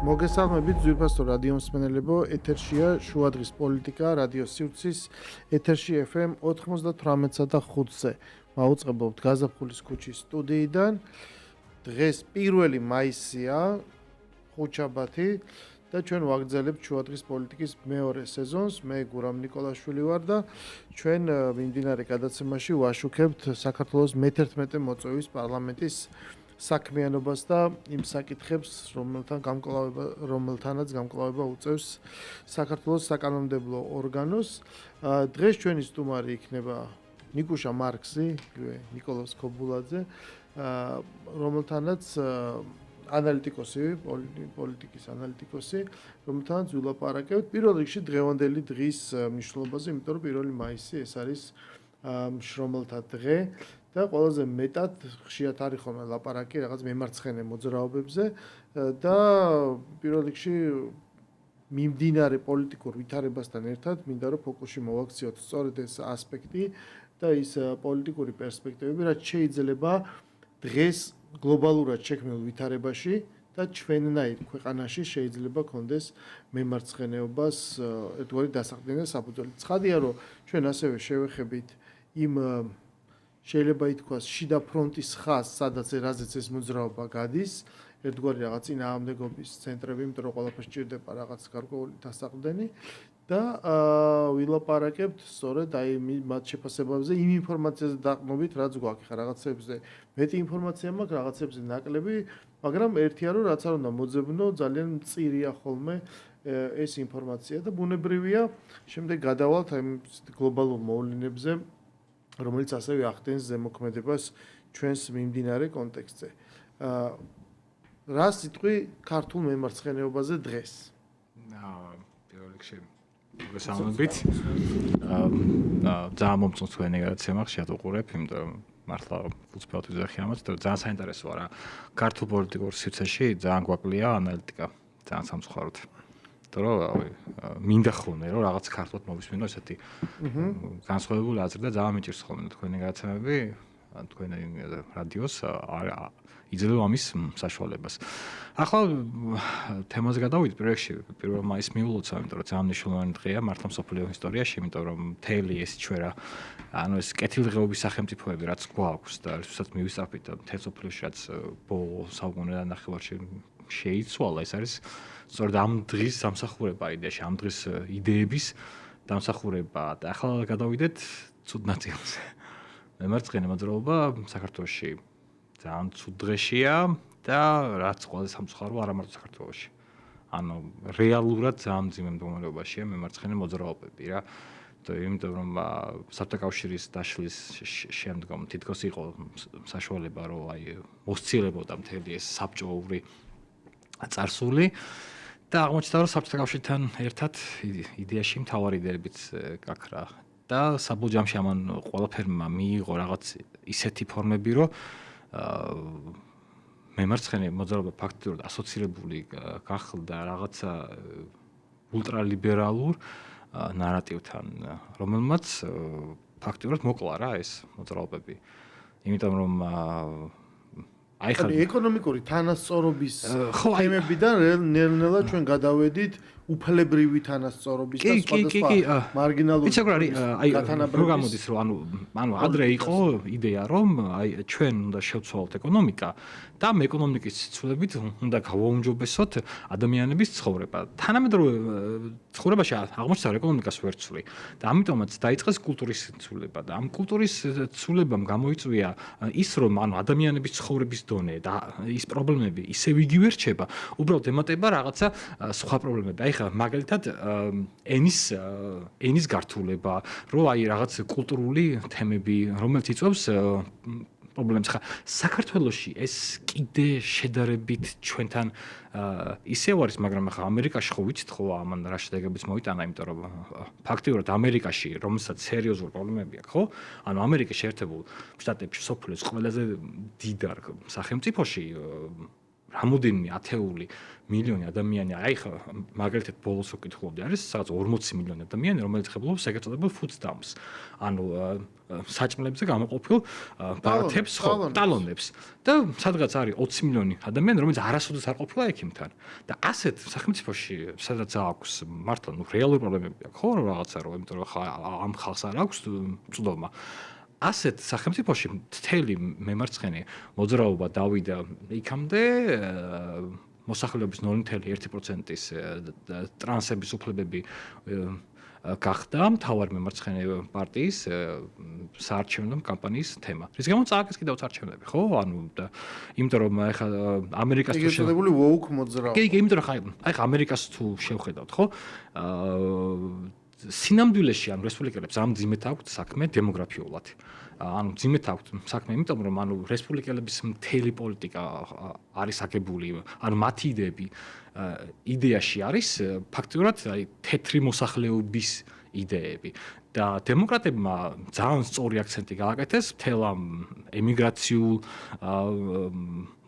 მოგესალმებით ძვირფასო რადიო მსმენელებო, ეთერშია შუადღის პოლიტიკა, რადიო სივრცის ეთერში FM 98.5-ზე. მაუწყებობთ გაზაფხულის ქუჩის სტუდიიდან. დღეს 1 მაისია, ხუთშაბათი და ჩვენ ვაგრძელებთ შუადღის პოლიტიკის მეორე სეზონს. მე გურამ ნიკოლაშვილი ვარ და ჩვენ მიმდინარე გადაცემაში ვაშუქებთ საქართველოს მე-11 მოწვევის პარლამენტის საქმიანობას და იმ საკითხებს, რომელთანაც გამკლავება უწევს საქართველოს საკანონმდებლო ორგანოს. დღეს ჩვენი სტუმარი იქნება ნიკუშა მარქსი, ნიკოლოზ ქობულაძე, რომელთანაც ანალიტიკოსი, პოლიტიკის ანალიტიკოსი, რომელთანაც ვილაპარაკებთ პირველ რიგში დღევანდელი დღის მნიშვნელობაზე, იმიტომ რომ 1 მაისი ეს არის შრომელთა დღე. და ყველაზე მეტად ხშირად არის ხოლმე ლაპარაკი რაღაც მემარცხენე მოძრაობებზე და პირველ რიგში მიმდინარე პოლიტიკურ ვითარებასთან ერთად მინდა რომ ფოკუსში მოვაქციოთ სწორედ ეს ასპექტი და ის პოლიტიკური პერსპექტივები, რაც შეიძლება დღეს გლობალურად შექმნილ ვითარებაში და ჩვენნაირ ქვეყანაში შეიძლება კონდეს მემარცხენეობას ერთგვარი დასაყრდენი საფუძველი. ცხადია რომ ჩვენ ასევე შევეხებით იმ შეიძლება ითქვას შიდა ფრონტის ხაზს, სადაც რაზეც ეს მოძრაობა გადის, ერთგვარი რაღაც წინააღმდეგობის ცენტრები, იმიტომ რომ ყველაფერს სჭირდება რაღაც გარკვეული დასაყრდენი და ვილაპარაკებთ სწორედ აი მათ შეფასებებზე, იმ ინფორმაციაზე დაყრდნობით, რაც გვაქვს. ხა რაღაცებზე მეტი ინფორმაცია მაქვს, რაღაცებზე ნაკლები, მაგრამ ერთია რომ რაც არ უნდა მოძებნო, ძალიან მწირია ხოლმე ეს ინფორმაცია და ბუნებრივია, შემდეგ გადავალთ აი გლობალურ მოვლენებზე, რომელიც ასევე ახდენს ზემოქმედებას ჩვენს მიმდინარე კონტექსტზე. რა სიტყვი ქართულ მემარცხენეობაზე დღეს? პირველ რიგში მოგესალმებით. ძალიან მომწონს თქვენი გადაცემა, ხშირად უყურებ, იმიტომ რომ მართლა უცბად ვიზახი ამას, და ძალიან საინტერესოა რა. ქართულ პოლიტიკურ სივრცეში ძალიან გვაკლია ანალიტიკა, ძალიან სამწუხაროდ. რომ მინდა ხოლმე რომ რაღაც ქართულად მოვისმინო ესეთი განსხვავებული აზრი და ძალიან მიჭირს ხოლმე თქვენი გადაცემები, თქვენი რადიოს იძლევა ამის საშუალებას. ახლა თემაზე გადავიდეთ, პროექტში 1 მაისს მიულოცა, იმიტომ რომ ძალიან მნიშვნელოვანი დღეა მართლა მსოფლიო ისტორიაში, იმიტომ რომ მთელი ეს ჩვენა, ანუ ეს კეთილდღეობის სახელმწიფოები, რაც გვაქვს და როდესაც მივისწრაფით მთელ მსოფლიოში, რაც ბოლო საუკუნეიდან ნახევარში შეიცვალა, ეს არის სწორედ ამ დღის დამსახურება იდეაში, ამ დღის იდეების დამსახურება. და ახლა გადავიდეთ ცუდ ნაწილზე. მემარცხენე მოძრაობა საქართველოში ძალიან ცუდ დღეშია და რაც ყველაზე სამწუხაროა, არა მარტო საქართველოში. ანუ რეალურად ძალიან მძიმე მდგომარეობაშია მემარცხენე მოძრაობები რა. იმიტომ რომ საბჭოთა კავშირის დაშლის შემდგომ თითქოს იყო საშუალება რომ აი მოსცილებოდა მთელი ეს საბჭოური წარსული და აღმოჩნდა რომ საბჭოთა კავშირთან ერთად იდეაში მთავარი იდეებიც გაქრა და საბოლოო ჯამში ამან ყველაფერმა მიიღო რაღაც ისეთი ფორმები რომ მემარცხენე მოძრაობა ფაქტობრივად ასოცირებული გახდა რაღაცა ულტრალიბერალურ ნარატივთან, რომელმაც ფაქტობრივად მოკლა რა ეს მოძრაობები. იმიტომ რომ აი ხა ეკონომიკური თანასწორობის თემებიდან ნელ-ნელა ჩვენ გადავედით უფლებრივი თანასწორობის და სხვადასხვა მარგინალური რო გამოდის რომ ანუ ადრე იყო იდეა რომ აი ჩვენ უნდა შევცვალოთ ეკონომიკა და ეკონომიკის ცვლილებით უნდა გავაუმჯობესოთ ადამიანების ცხოვრება. თანამედროვე ცხოვრებაში აღმოჩნდა რომ ეკონომიკას ვერ ცვლი და ამიტომაც დაიწყეს კულტურის ცვლილება და ამ კულტურის ცვლილებამ გამოიწვია ის რომ ანუ ადამიანების ცხოვრების დონე და ის პრობლემები ისევ იგივე რჩება, უბრალოდ ემატება რაღაცა სხვა პრობლემები. აი მაგალითად ენის გართულება, რომ აი რაღაც კულტურული თემები, რომელიც იწვევს პრობლემებს. ხა საქართველოში ეს კიდე შედარებით ჩვენთან ისევ არის, მაგრამ ხა ამერიკაში ხო ვიცით ხო ამან რა შედეგებიც მოიტანა, იმიტომ რომ ფაქტიურად ამერიკაში, რომელსაც სერიოზული პრობლემები აქვს, ხო? ანუ ამერიკის შეერთებულ შტატებში სოფლის ყველაზე დიდ სახელმწიფოში რამოდენიმე ათეული მილიონი ადამიანი, აი ხა მაგალითად ბოლოს ვკითხულობდი, არის სადაც 40 მილიონი ადამიანი, რომელიც ხებლობს ეგრეთ წოდებულ food stamps. ანუ საჭმელებზე გამოყოფილ ბარათებს, ხო, ტალონებს. და სადღაც არის 20 მილიონი ადამიანი, რომელიც არასოდეს არ ყოფილა ექიმთან. და ასეთ სახელმწიფოში, სადაც აქვს მართლა რეალური პრობლემები აქვს, ხო, რაღაცა რომ, იმიტომ რომ ამ ხალხს არ აქვს მწვდომა. ასეთ სახელმწიფოში მთელი მემარცხენე მოძრაობა დავიდა იქამდე მოსახლეობის 0.1%-ის ტრანსების უფლებები გახდა მთავარ მემარცხენე პარტიის საარჩევნო კამპანიის თემა. რის გამოც წააგეს კიდევ საარჩევნები, ხო? ანუ იმიტომ რომ ეხლა ამერიკას თუ შეგებული woke მოძრაობა. კი, იმიტომ რომ აი ხა ამერიკას თუ შევხედავთ, ხო? სინამდვილეში ანუ რესპუბლიკელებს ამ ძიმეთ აქვთ საქმე დემოგრაფიულად. ანუ ძიმეთ აქვთ საქმე, იმიტომ რომ ანუ რესპუბლიკელების მთელი პოლიტიკა არის აგებული, ანუ მათი იდეები იდეაში არის ფაქტურად აი თეთრი მოსახლეობის იდეები და დემოკრატებმა ძალიან სწორი აქცენტი გააკეთეს მთელ ამ ემიგრაციულ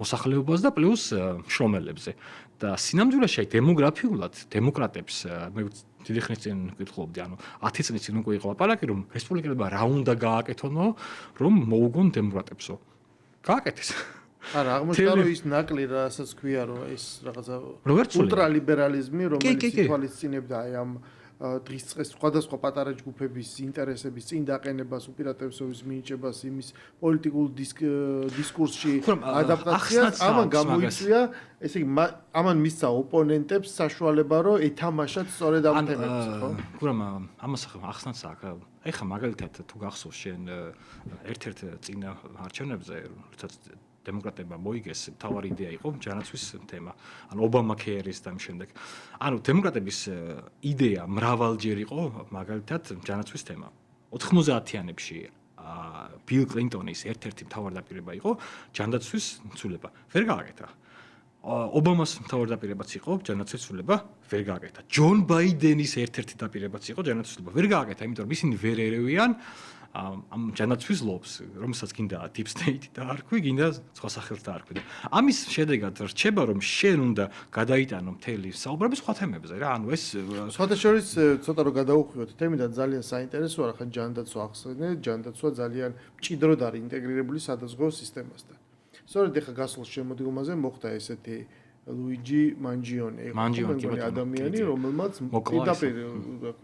მოსახლეობას და პლუს შრომელებზე და სინამდვილეში აი დემოგრაფიულად დემოკრატებს მე დიდი ხნის წინ ვკითხულობდი, ანუ 10 წლის წინ უკვე იყო ლაპარაკი, რომ რესპუბლიკელებმა რა უნდა გააკეთონო, რომ მოუგონ დემოკრატებსო. გააკეთეს. არა, აღმოჩნდა რომ ის ნაკლი რასაც ქვია, რომ ეს რაღაცა ულტრალიბერალიზმი, რომელიც ითვალისწინებდა აი ამ დღის წეს სხვადასხვა პატარა ჯგუფების ინტერესების წინ დაყენებას, უპირატესობის მინიჭებას, იმის პოლიტიკურ დისკურსში ადაპტაციას, ამან გამოიწვია, ესე იგი, ამან მისცა ოპონენტებს საშუალება, რომ ეთამაშათ სწორედ ამ თემებს, ხო? კურამ, ამას ახსნაც აქვს. ეხლა მაგალითად თუ გახსოვს შენ ერთ-ერთ წინა არჩევნებზე, როდესაც დემოკრატებმა მოიგეს, თავარი იდეა იყო ჯანაცვის თემა. ანუ ობამა ქერის და ამ შემდეგ. ანუ დემოკრატების იდეა მრავალჯერ იყო მაგალითად ჯანაცვის თემა. 90-იანებში ბილ კლინტონის ერთ-ერთი მთავარდაპირება იყო ჯანდაცვის ცვლილება. ვერ გააკეთა. ობამას მთავარდაპირებაც იყო ჯანაცვის ცვლილება, ვერ გააკეთა. ჯონ ბაიდენის ერთ-ერთი დაპირებაც იყო ჯანაცვის ცვლილება, ვერ გააკეთა, იმიტომ რომ ისინი ვერ ერევიან ამ ჯანაცვის ლობს, რომელსაც გინდა deep state დაარქვი, გინდა სხვა სახელს დაარქვი. ამის შედეგად რჩება, რომ შენ უნდა გადაიტანო მთელი საუბრები სხვა თემებზე რა. ანუ ეს სხვათა შორის ცოტა რომ გადაუხვიოთ თემიდან ძალიან საინტერესოა, რა ხან ჯანდაცვა ახსენე, ჯანდაცვა ძალიან მჭიდროდ არის ინტეგრირებული სადაზღვევო სისტემასთან. სწორედ ეხა გასულ შემოდგომაზე მოხდა ესეთი ლუიჯი მანჯიონი იყო ადამიანი, რომელმაც პირდაპირ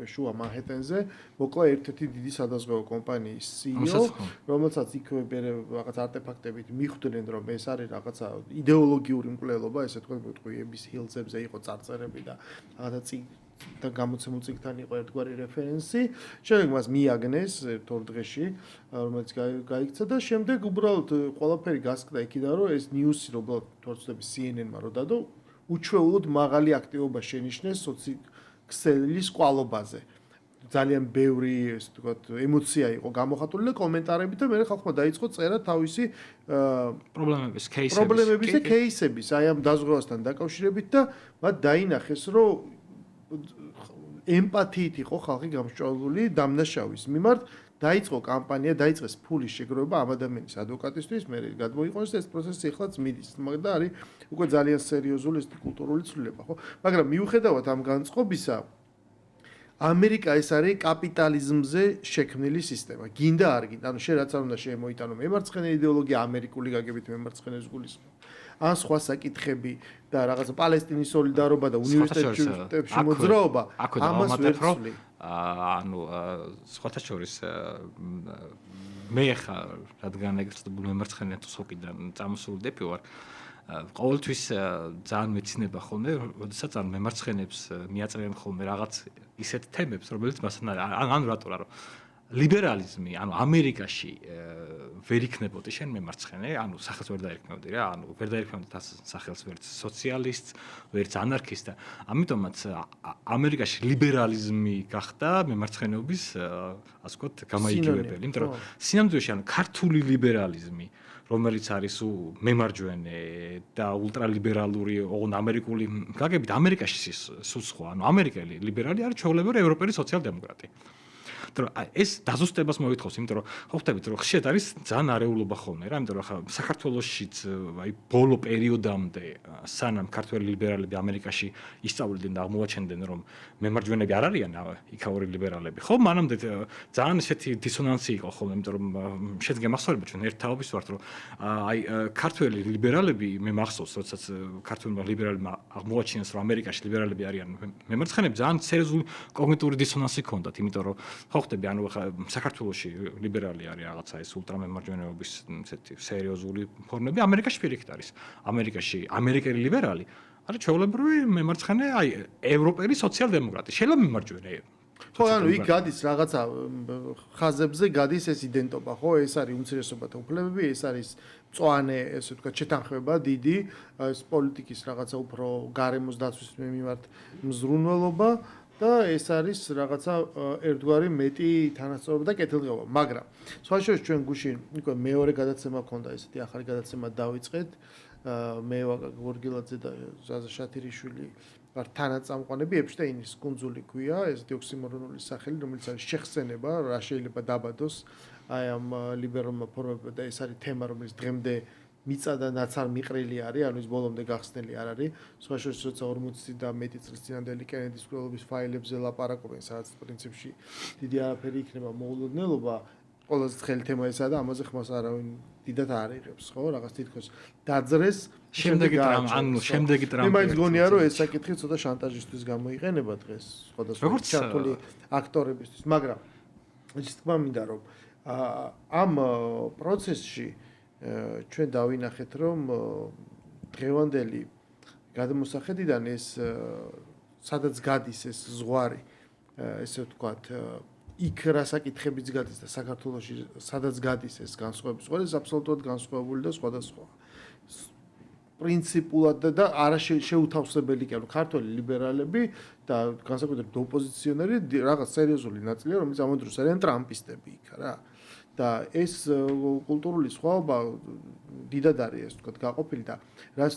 შუა მანჰეტენზე მოკლა ერთ-ერთი დიდი სადაზღვევო კომპანიის CEO, რომელსაც იქვე რაღაც არტეფაქტებით მიხვდნენ, რომ ეს არის რაღაცა იდეოლოგიური მკვლელობა, ესე თქვა მეტყვიების ჰილზებზე იყო წარწერები და რაღაცა და გამოცემულ წიგნთან იყო ერთგვარი რეფერენსი. შემდეგ მას მიაგნეს ერთ-ორ დღეში, რომელიც გაიქცა და შემდეგ უბრალოდ ყველაფერი გასკდა იქიდან, რომ ეს ნიუსი უბრალოდ თორცლების CNN-მა რო დადო, უჩვეულოდ მაღალი აქტივობა შენიშნეს სოციქსელის ყვალობაზე. ძალიან ბევრი, ესე ვთქვათ, ემოცია იყო გამოხატული და კომენტარები და მე ხალხმა დაიწყო წერა თავისი პრობლემების და кейსების, აი ამ დაზღვევასთან დაკავშირებით და მათ დაინახეს, რომ ემპათიით იყო ხალხი გამსჭვალული დამნაშავის მიმართ, დაიწყო კამპანია, დაიწყეს ფულის შეგროვება ამ ადამიანის ადვოკატისთვის, მე გადმოიყვანეს ეს პროცესი ეხლაც მიდის და არის უკვე ძალიან სერიოზული ეს კულტურული ცვლილება, ხო? მაგრამ მიუხედავად ამ განწყობისა, ამერიკა ეს არის კაპიტალიზმზე შექმნილი სისტემა. გინდა არ გინდა, ანუ შენ რაც არ უნდა შემოიტანო მემარცხენე იდეოლოგია, ამერიკული გაგებით მემარცხენეს გულისხმობ. ან სხვა საკითხები და რაღაცა პალესტინის სოლიდარობა და უნივერსიტეტებში მოძრაობა, ამას ვერ ვცვლი. ანუ სხვათა შორის მე ხა რადგან ეგრეთ წოდებულ მემარცხენე თუსოკიდან წამოსული ვარ, ყოველთვის ძალიან მეცნობა ხოლმე, როდესაც ან მემარცხენებს მიაწერენ ხოლმე რაღაც ისეთ თემებს, რომელიც მასთან ან რატო რა ლიბერალიზმი, ანუ ამერიკაში ვერ იქნებოდი შენ მემარცხენე, ანუ სახელს ვერ დაერქმევდი რა, ანუ ვერ დაერქმევდი თას სახელს ვერც სოციალისტს, ვერც ანარქისტს და ამიტომაც ამერიკაში ლიბერალიზმი გახდა მემარცხენეობის, ასე ვთქვათ, გამაიგივებელი, იმიტომ რომ სინამდვილეში ანუ ქართული ლიბერალიზმი, რომელიც არის მემარჯვენე და ულტრალიბერალური ამერიკული გაგებით ამერიკაში სულ სხვა, ანუ ამერიკელი ლიბერალი არის ჩვეულებრივი ევროპელი სოციალ-დემოკრატი. იმიტომ რომ ეს დაზუსტებას მოითხოვს, იმიტომ რომ ხო ხვდებით რომ ხშირად არის ძალიან არეულობა ხოლმე რა, იმიტომ რომ ხა საქართველოშიც აი ბოლო პერიოდამდე სანამ ქართველი ლიბერალები ამერიკაში ისწავლიდნენ და აღმოაჩენდნენ რომ მემარჯვენეები არ არიან იქაური ლიბერალები. ხო, მანამდე ძალიან ესეთი დისონანსი იყო ხოლმე, იმიტომ რომ შედგა მახსოვდება ჩვენ ერთ თაობის ვართ რომ აი ქართველი ლიბერალები მე მახსოვს, როდესაც ქართველმა ლიბერალებმა აღმოაჩინეს რომ ამერიკაში ლიბერალები არიან მემარცხენეები, ძალიან სერიოზული კოგნიტური დისონანსი ჰქონდათ, იმიტომ რომ ხო ხვდები, ანუ ხა საქართველოში ლიბერალი არის რაღაცა ეს ულტრამემარჯვენეობის ესეთი სერიოზული ფორმები, ამერიკაში პირიქით არის. ამერიკაში ამერიკელი ლიბერალი არის ჩვეულებრივი მემარცხენე, აი ევროპელი სოციალ-დემოკრატი, შეიძლება მემარჯვენე. ხო, ანუ იქ გადის რაღაცა ხაზებზე გადის ეს იდენტობა, ხო, ეს არის უმცირესობათა უფლებები, ეს არის მწვანე, ესე ვთქვათ, შეთანხმება დიდი, ეს პოლიტიკის რაღაცა უფრო გარემოს დაცვის მიმართ მზრუნველობა და ეს არის რაღაცა ერთგვარი მეტი თანასწორობა და კეთილდღეობა, მაგრამ სხვა შორის ჩვენ გუშინ უკვე მეორე გადაცემა ქონდა, ესეთი ახალი გადაცემა დავიწყეთ, მე ვაკაკ გორგილაძე და ზაზა შათირიშვილი ვარ თანაწამყვანები, ეპშტეინის კუნძული ქვია, ესეთი ოქსიმორონული სახელი, რომელიც არის შეხსენება, რა შეიძლება დაბადოს აი ამ ლიბერალმა ფორმებმა და ეს არის თემა, რომელიც დღემდე მიწა და ნაცარ მიყრილი არის, ანუ ის ბოლომდე გახსნილი არ არის. სხვა შორის, როცა 40 და მეტი წლის წინანდელი კენედის მკვლელობის ფაილებზე ლაპარაკობენ, სადაც პრინციპში დიდი არაფერი იქნება მოულოდნელობა, ყველაზე ცხელი თემა ესაა და ამაზე ხმას არავინ დიდად არ იღებს, ხო? რაღაც თითქოს დაძრეს, შემდეგი ტრამპი. მე მაინც გონია, რომ ეს საკითხი ცოტა შანტაჟისთვის გამოიყენება დღეს, სხვადასხვა ქართული აქტორებისთვის, მაგრამ ის თქმა მინდა, რომ ამ პროცესში ჩვენ დავინახეთ, რომ დღევანდელი გადამოსახედიდან ეს სადაც გადის ეს ზღვარი, ესე ვთქვათ, იქ რა საკითხებიც გადის და საქართველოში სადაც გადის ეს განსხვავების ზღვარი, ეს აბსოლუტურად განსხვავებული და სხვადასხვა. პრინციპულად და არა შეუთავსებელი კი, ანუ ქართველი ლიბერალები და განსაკუთრებით ოპოზიციონერი რაღაც სერიოზული ნაწილია, რომელიც ამ დროს არიან ტრამპისტები იქ რა. და ეს კულტურული სხვაობა დიდად არის, ასე ვთქვათ, გაყოფილი და რაც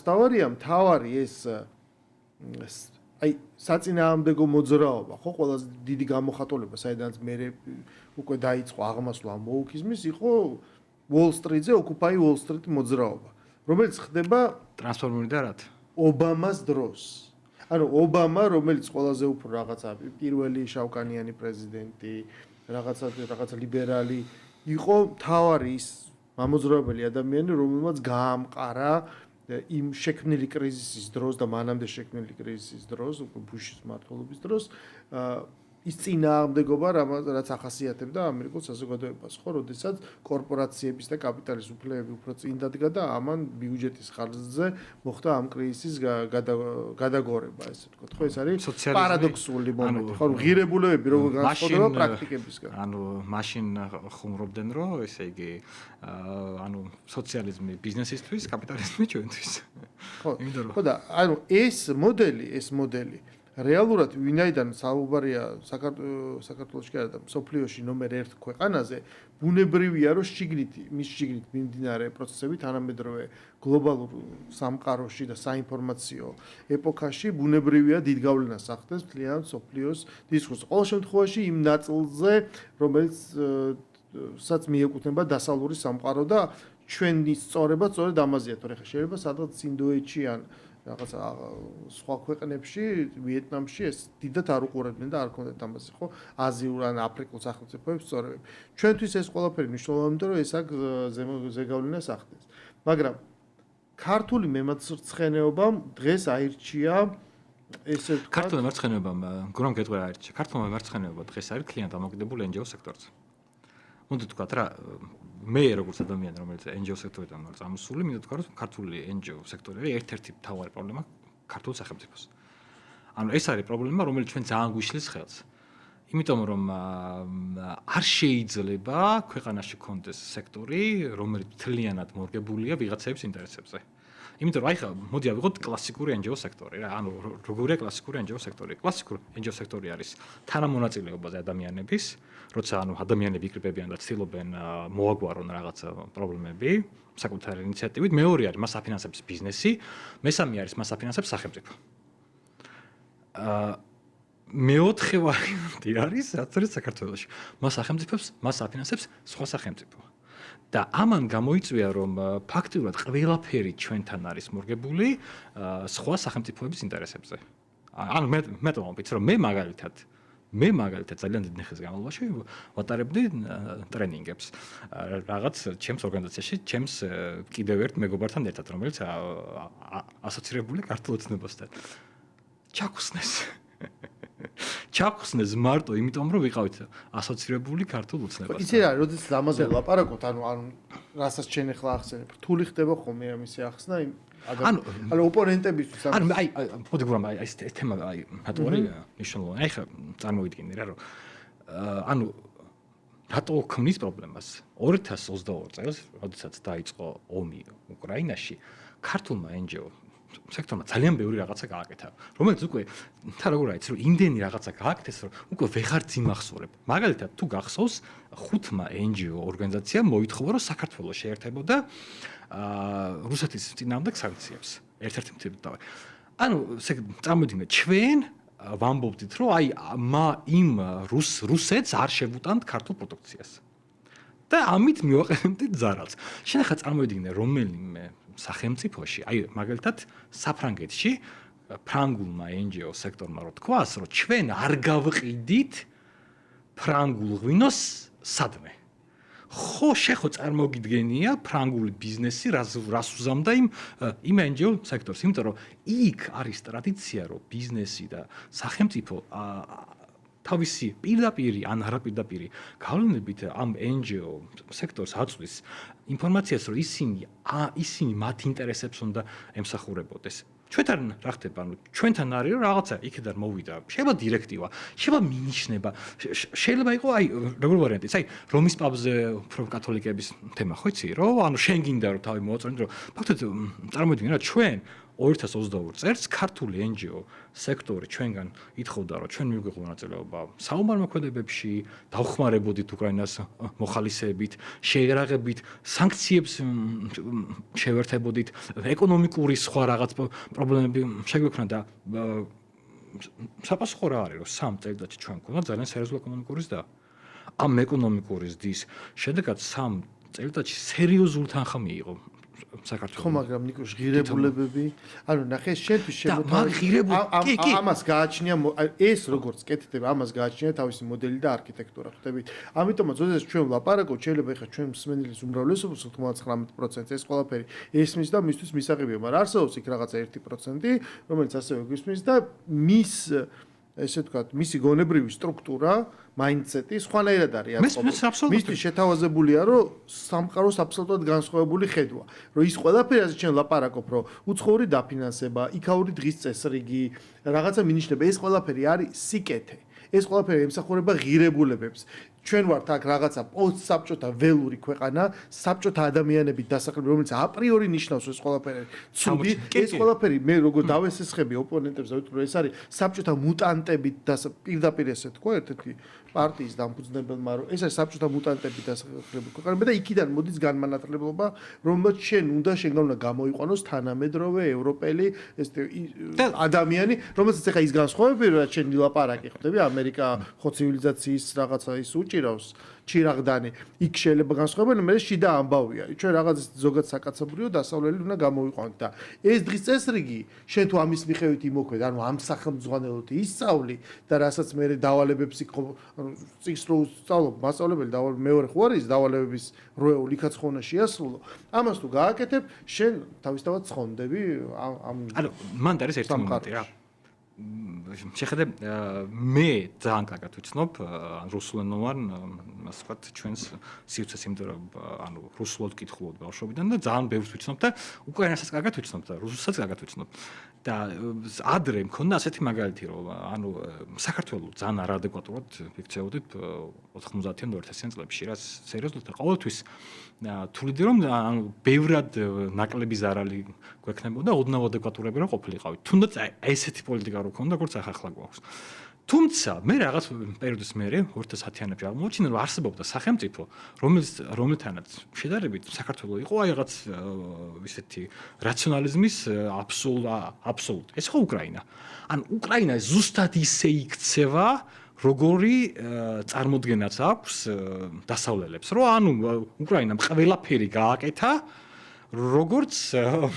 მთავარი ეს აი საწინააღმდეგო მოძრაობა, ხო, ყველაზე დიდი გამოხატულება, საიდანაც მე უკვე დაიწყო აღმასვლა მოუქიზმის, იყო უოლ-სტრიტზე ოკუპაი უოლ-სტრიტ მოძრაობა, რომელიც ხდება ტრანსფორმული და რაც ობამას დროს. ანუ ობამა, რომელიც ყველაზე უფრო რაღაცა პირველი შავკანიანი პრეზიდენტი, რაღაცა ლიბერალი იყო მთავარი ის მამოძრავებელი ადამიანი, რომელმაც გაამყარა იმ შექმნილი კრიზისის დროს და მანამდე შექმნილი კრიზისის დროს, უკვე ბუშის მმართველობის დროს, ის წინააღმდეგობა, რაც ახასიათებდა ამერიკულ საზოგადოებას, ხო, როდესაც კორპორაციების და კაპიტალის უფლებები უფრო წინ დადგა და ამან ბიუჯეტის ხარჯზე მოხდა ამ კრიზისის გადაგორება, ესე ვთქვათ, ხო, ეს არის პარადოქსული მომენტი, ხო, ღირებულებები როგორ განსხვავდება პრაქტიკებისგან. ანუ მაშინ ხუმრობდნენ, რომ ესე იგი, ანუ სოციალიზმი ბიზნესისთვის, კაპიტალიზმი ჩვენთვის. ხო და ანუ ეს მოდელი რეალურად ვინაიდან საუბარია საქართველოში კი არა და სოფლიოში ნომერ 1 ქვეყანაზე, ბუნებრივია, რომ მის შიგნით მიმდინარე პროცესები თანამედროვე გლობალურ სამყაროში და საინფორმაციო ეპოქაში ბუნებრივია დიდ გავლენას ახდენს მთლიან სოფლიოს დისკურსს. ყოველ შემთხვევაში იმ ნაწილზე, რომელსაც მიეკუთვნება დასავლური სამყარო და ჩვენი სწორება სწორედ ამაზეა, თორე ხა შეიძლება სადღაც ინდოეთში ან რაღაცა სხვა ქვეყნებში, ვიეტნამში ეს დიდად არ უყურებდნენ და არ ქონდათ ამაზე, ხო? აზიურ ან აფრიკულ სახელმწიფოებს სწორებები. ჩვენთვის ეს ყველაფერი მნიშვნელოვანია, რომ ეს აქ ზეგავლენას ახდენს. მაგრამ ქართული მემარცხენეობამ დღეს აირჩია ესე ვთქვათ, ქართული მემარცხენეობამ გრომ გეტყვი რა აირჩია. ქართული მემარცხენეობა დღეს არის ძალიან დამოკიდებული NGO სექტორზე. მოდი თქვათ რა, მე როგორც ადამიანი, რომელიც NGO სექტორიდან ვარ წამოსული, მინდა თქვა, რომ ქართული NGO სექტორი არის ერთ-ერთი მთავარი პრობლემა ქართულ სახელმწიფოს. ანუ ეს არის პრობლემა, რომელიც ჩვენ ძალიან გვიშლის ხელს. იმიტომ რომ არ შეიძლება ქვეყანაში კონდეს სექტორი, რომელიც თლიანად მორგებულია ვიღაცების ინტერესებზე. იმიტომ რომ აი ხა მოდი ავიღოთ კლასიკური NGO სექტორი რა, ანუ როგორია კლასიკური NGO სექტორი? კლასიკური NGO სექტორი არის თანამონაწილეობაზე ადამიანების, როცა ანუ ადამიანები იკრიბებიან და ცდილობენ მოაგვარონ რაღაცა პრობლემები საკუთარი ინიციატივით, მეორე არის მას აფინანსებს ბიზნესი, მესამე არის მას აფინანსებს სახელმწიფო. მეოთხე ვარიანტი არის რაც არის საქართველოში. მას სახელმწიფოს, მას აფინანსებს სხვა სახელმწიფო. და ამან გამოიწვია რომ ფაქტიურად ყველაფერი ჩვენთან არის მორგებული სხვა სახელმწიფოების ინტერესებზე. ანუ მე თვითონ რომ მე მაგალითად ძალიან დიდი ხნის განმავლობაში ვატარებდი ტრენინგებს რაღაც ჩემს ორგანიზაციაში, ჩემს კიდევ ერთ მეგობართან ერთად, რომელიც ასოცირებული ქართულ ოცნებასთან. ჩახსნეს მარტო იმიტომ რომ ვიყავით ასოცირებული ქართულ ოცნებასთან. იცი რა, როდესაც ამაზე ვლაპარაკობთ, ანუ რასაც ჩვენ ახლა ახსენებ, რთული ხდება ხოლმე ამისი ახსნა იმ ანუ ოპონენტებისთვის. ანუ მოდი გვრამ ეს თემა რატო არის მნიშვნელოვანი. აი ხა წარმოვიდგინე რა რომ ანუ რატო ქმნის პრობლემას 2022 წელს, როდესაც დაიწყო ომი უკრაინაში, ქართულმა NGO სექტორმა ძალიან ბევრი რაღაცა გააკეთა, რომელიც უკვე თა როგორ არის, რომ იმდენი რაღაცა გააკეთეს, რომ უკვე ვეღარ ძიმახსოვრებ. მაგალითად, თუ გახსოვს, 5-მა NGO ორგანიზაციამ მოითხოვა, რომ საქართველოს შეერთებოდა რუსეთის წინააღმდეგ სანქციებს. ერთ-ერთი მტივი. ანუ წარმოვიდგინეთ, ჩვენ ვამბობდით, რომ აი იმ რუსეთს არ შევუტანთ ქართულ პროდუქციას. და ამით მივაყენებდით ზარალს. შენ ახლა წარმოვიდგინე, რომელიმე სახელმწიფოში, აი მაგალითად საფრანგეთში ფრანგულმა NGO სექტორმა რო თქვას, რომ ჩვენ არ გავყიდით ფრანგულ ღვინოს სადმე. ხო, შეხო წარმოგიდგენია ფრანგული ბიზნესი რას უზამდა იმ NGO სექტორს, იმიტომ რომ იქ არის ტრადიცია, რომ ბიზნესი და სახელმწიფო თავისი პირდაპირი ან არაპირდაპირი გავლენებით ამ NGO სექტორს აწვის ინფორმაციას, რომ ისინი მათ ინტერესებს უნდა ემსახურებოდეს. ჩვენთან რა ხდება? ანუ ჩვენთან არის რომ რაღაცა იქიდან მოვიდა. შეიძლება დირექტივა, შეიძლება მინიშნება, შეიძლება იყოს აი როგორ ვარიანტიც, აი რომის პაპზე უფრო კათოლიკების თემა ხო იცი, რომ ანუ შენ გინდა რომ თავი მოაწონეთ, რომ ფაქტობრივად წარმოვიდგინე რა ჩვენ 2022 წელს ქართული NGO სექტორი ჩვენგან ითხოვდა რომ ჩვენ მივიღო მონაწილეობა საომარ მოქმედებებში, დავხმარებოდით უკრაინას მოხალისეებით, შეერაღებით, სანქციებს შევერთებოდით, ეკონომიკური სხვა რაღაც პრობლემები შეგვექნა და საპასუხო რა არის რომ 3 წელიწადში ჩვენ გვქონდა ძალიან სერიოზული ეკონომიკური ზრდა. ამ ეკონომიკური ზრდის შედეგად 3 წელიწადში სერიოზული თანხა მიიღო საქართველოს. ხო, მაგრამ ნიკოშ ღირებულებები, ანუ ნახე შენთვის შემოთავაზებული ამას გააჩნია ეს როგორც კეთდება, ამას გააჩნია თავისი მოდელი და არქიტექტურა, ხვდებით? ამიტომაც როდესაც ჩვენ ვლაპარაკობთ, შეიძლება ეხლა ჩვენ მსმენელის უმრავლესობას 99% ეს ყველაფერი ესმის და მისთვის მისაღებია, მაგრამ არსებობს იქ რაღაცა 1%, რომელიც ასევე გვისმის და ესე ვთქვათ, მისი გონებრივი სტრუქტურა, მაინდსეტი სხვანაირად არის აწყობილი. მისთვის შეთავაზებულია, რომ სამყაროს აბსოლუტურად განსხვავებული ხედვა, რომ ის ყველაფერი, რაც ჩვენ ლაპარაკობ, რომ უცხოური დაფინანსება, იქაური დღის წესრიგი, რაღაცა მინიშნება, ეს ყველაფერი არის სიკეთე. ეს ყველაფერი ემსახურება ღირებულებებს. ჩვენ ვართ აქ რაღაცა პოსტსაბჭოთა ველური ქვეყანა, საბჭოთა ადამიანებით დასახლებული, რომელიც აპრიორი ნიშნავს ეს ყველაფერი ცუდი, ეს ყველაფერი მე როგორ დავესესხები ოპონენტებს, დავიტყვი რომ ეს არის საბჭოთა მუტანტებით პირდაპირ ესე თქვა ერთ-ერთი პარტიის დამფუძნებელმა, რომ ეს არის საბჭოთა მუტანტებით დასახლებული ქვეყანა და იქიდან მოდის განმანათლებლობა, რომელსაც შენ უნდა გამოიყვანოს თანამედროვე ევროპელი ადამიანი, რომელსაც ეხა ის განსხვავებები, რაც შენ ვილაპარაკი, ხვდები, ამერიკა ხო ცივილიზაციის რაღაცა ის უჭირავს ჩირაღდანი იქ შეიძლება განსხვავებენ, მე შიდა ამბავია. ჩვენ რაღაც ზოგად საკაცობრიო დასავლელი უნდა გამოიყვანოთ და ეს დღის წესრიგი შენ თუ ამის მიხედვით იმოქმედ, ანუ ამ სახელმძღვანელოთ ისწავლი და რასაც მე დავალებებს იქ წიგს რო სწავლობ, მასწავლებელი მეორე ხო არის დავალებების როეული იქაც ხო უნდა შეასრულო. ამას თუ გააკეთებ, შენ თავისთავად ცხონდები ამ ანუ მან არის ერთი მომენტი რა. შეხედე მე ძალიან კარგად ვიცნობ რუსულენოვან ასე ვთქვათ ჩვენს სივრცეს, იმიტომ რომ ანუ რუსულად ვკითხულობ ბავშვობიდან და ძალიან ბევრს ვიცნობ და უკრაინასაც კარგად ვიცნობ და რუსულსაც კარგად ვიცნობ. და ადრე მქონდა ასეთი მაგალითი, რომ ანუ საქართველოს ძალიან არადეკვატურად ვიქცეოდით 90-იან 2000-იან წლებში, რაც სერიოზულად ყოველთვის თuliდი რომ ანუ ბევრად ნაკლები ზარალი გვექნებოდა, ოდნავ ადეკვატურები რა ყოფილიყავით. თუნდაც ესეთი პოლიტიკა რო ქონდა, როგორც ახლა გვაქვს. თუმცა მე რაღაც პერიოდის მერე 2010-იანებში აღმოჩნდა რომ არსებობდა სახელმწიფო რომელთანაც შედარებით საქართველოს იყო აი რაღაც ისეთი რაციონალიზმის აბსოლუტ ეს ხო უკრაინა ან უკრაინა ზუსტად ისე იქცევა როგორი წარმოდგენაც აქვს დასავლელებს რომ ანუ უკრაინამ ყველაფერი გააკეთა როგორც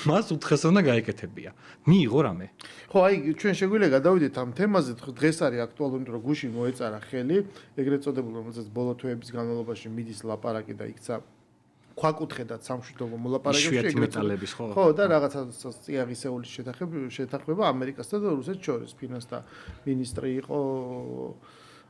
მას უთხეს უნდა გაეკეთებია. მიიღო რამე. ხო, აი ჩვენ შეგვიძლია გადავიდეთ ამ თემაზე, დღეს არის აქტუალური, რომ გუშინ მოეწარა ხელი, ეგრეთ წოდებული, რომელსაც ბოლო თვეების განმავლობაში მიდის ლაპარაკი და იქცა ქვაკუთხედად სამშვიდობო მოლაპარაკებაში ეგრეთ მეტალების ხო? ხო, და რაღაცა წიაღისეულის შეთანხმება ამერიკასთან და რუსეთს შორის ფინანსთა მინისტრი იყო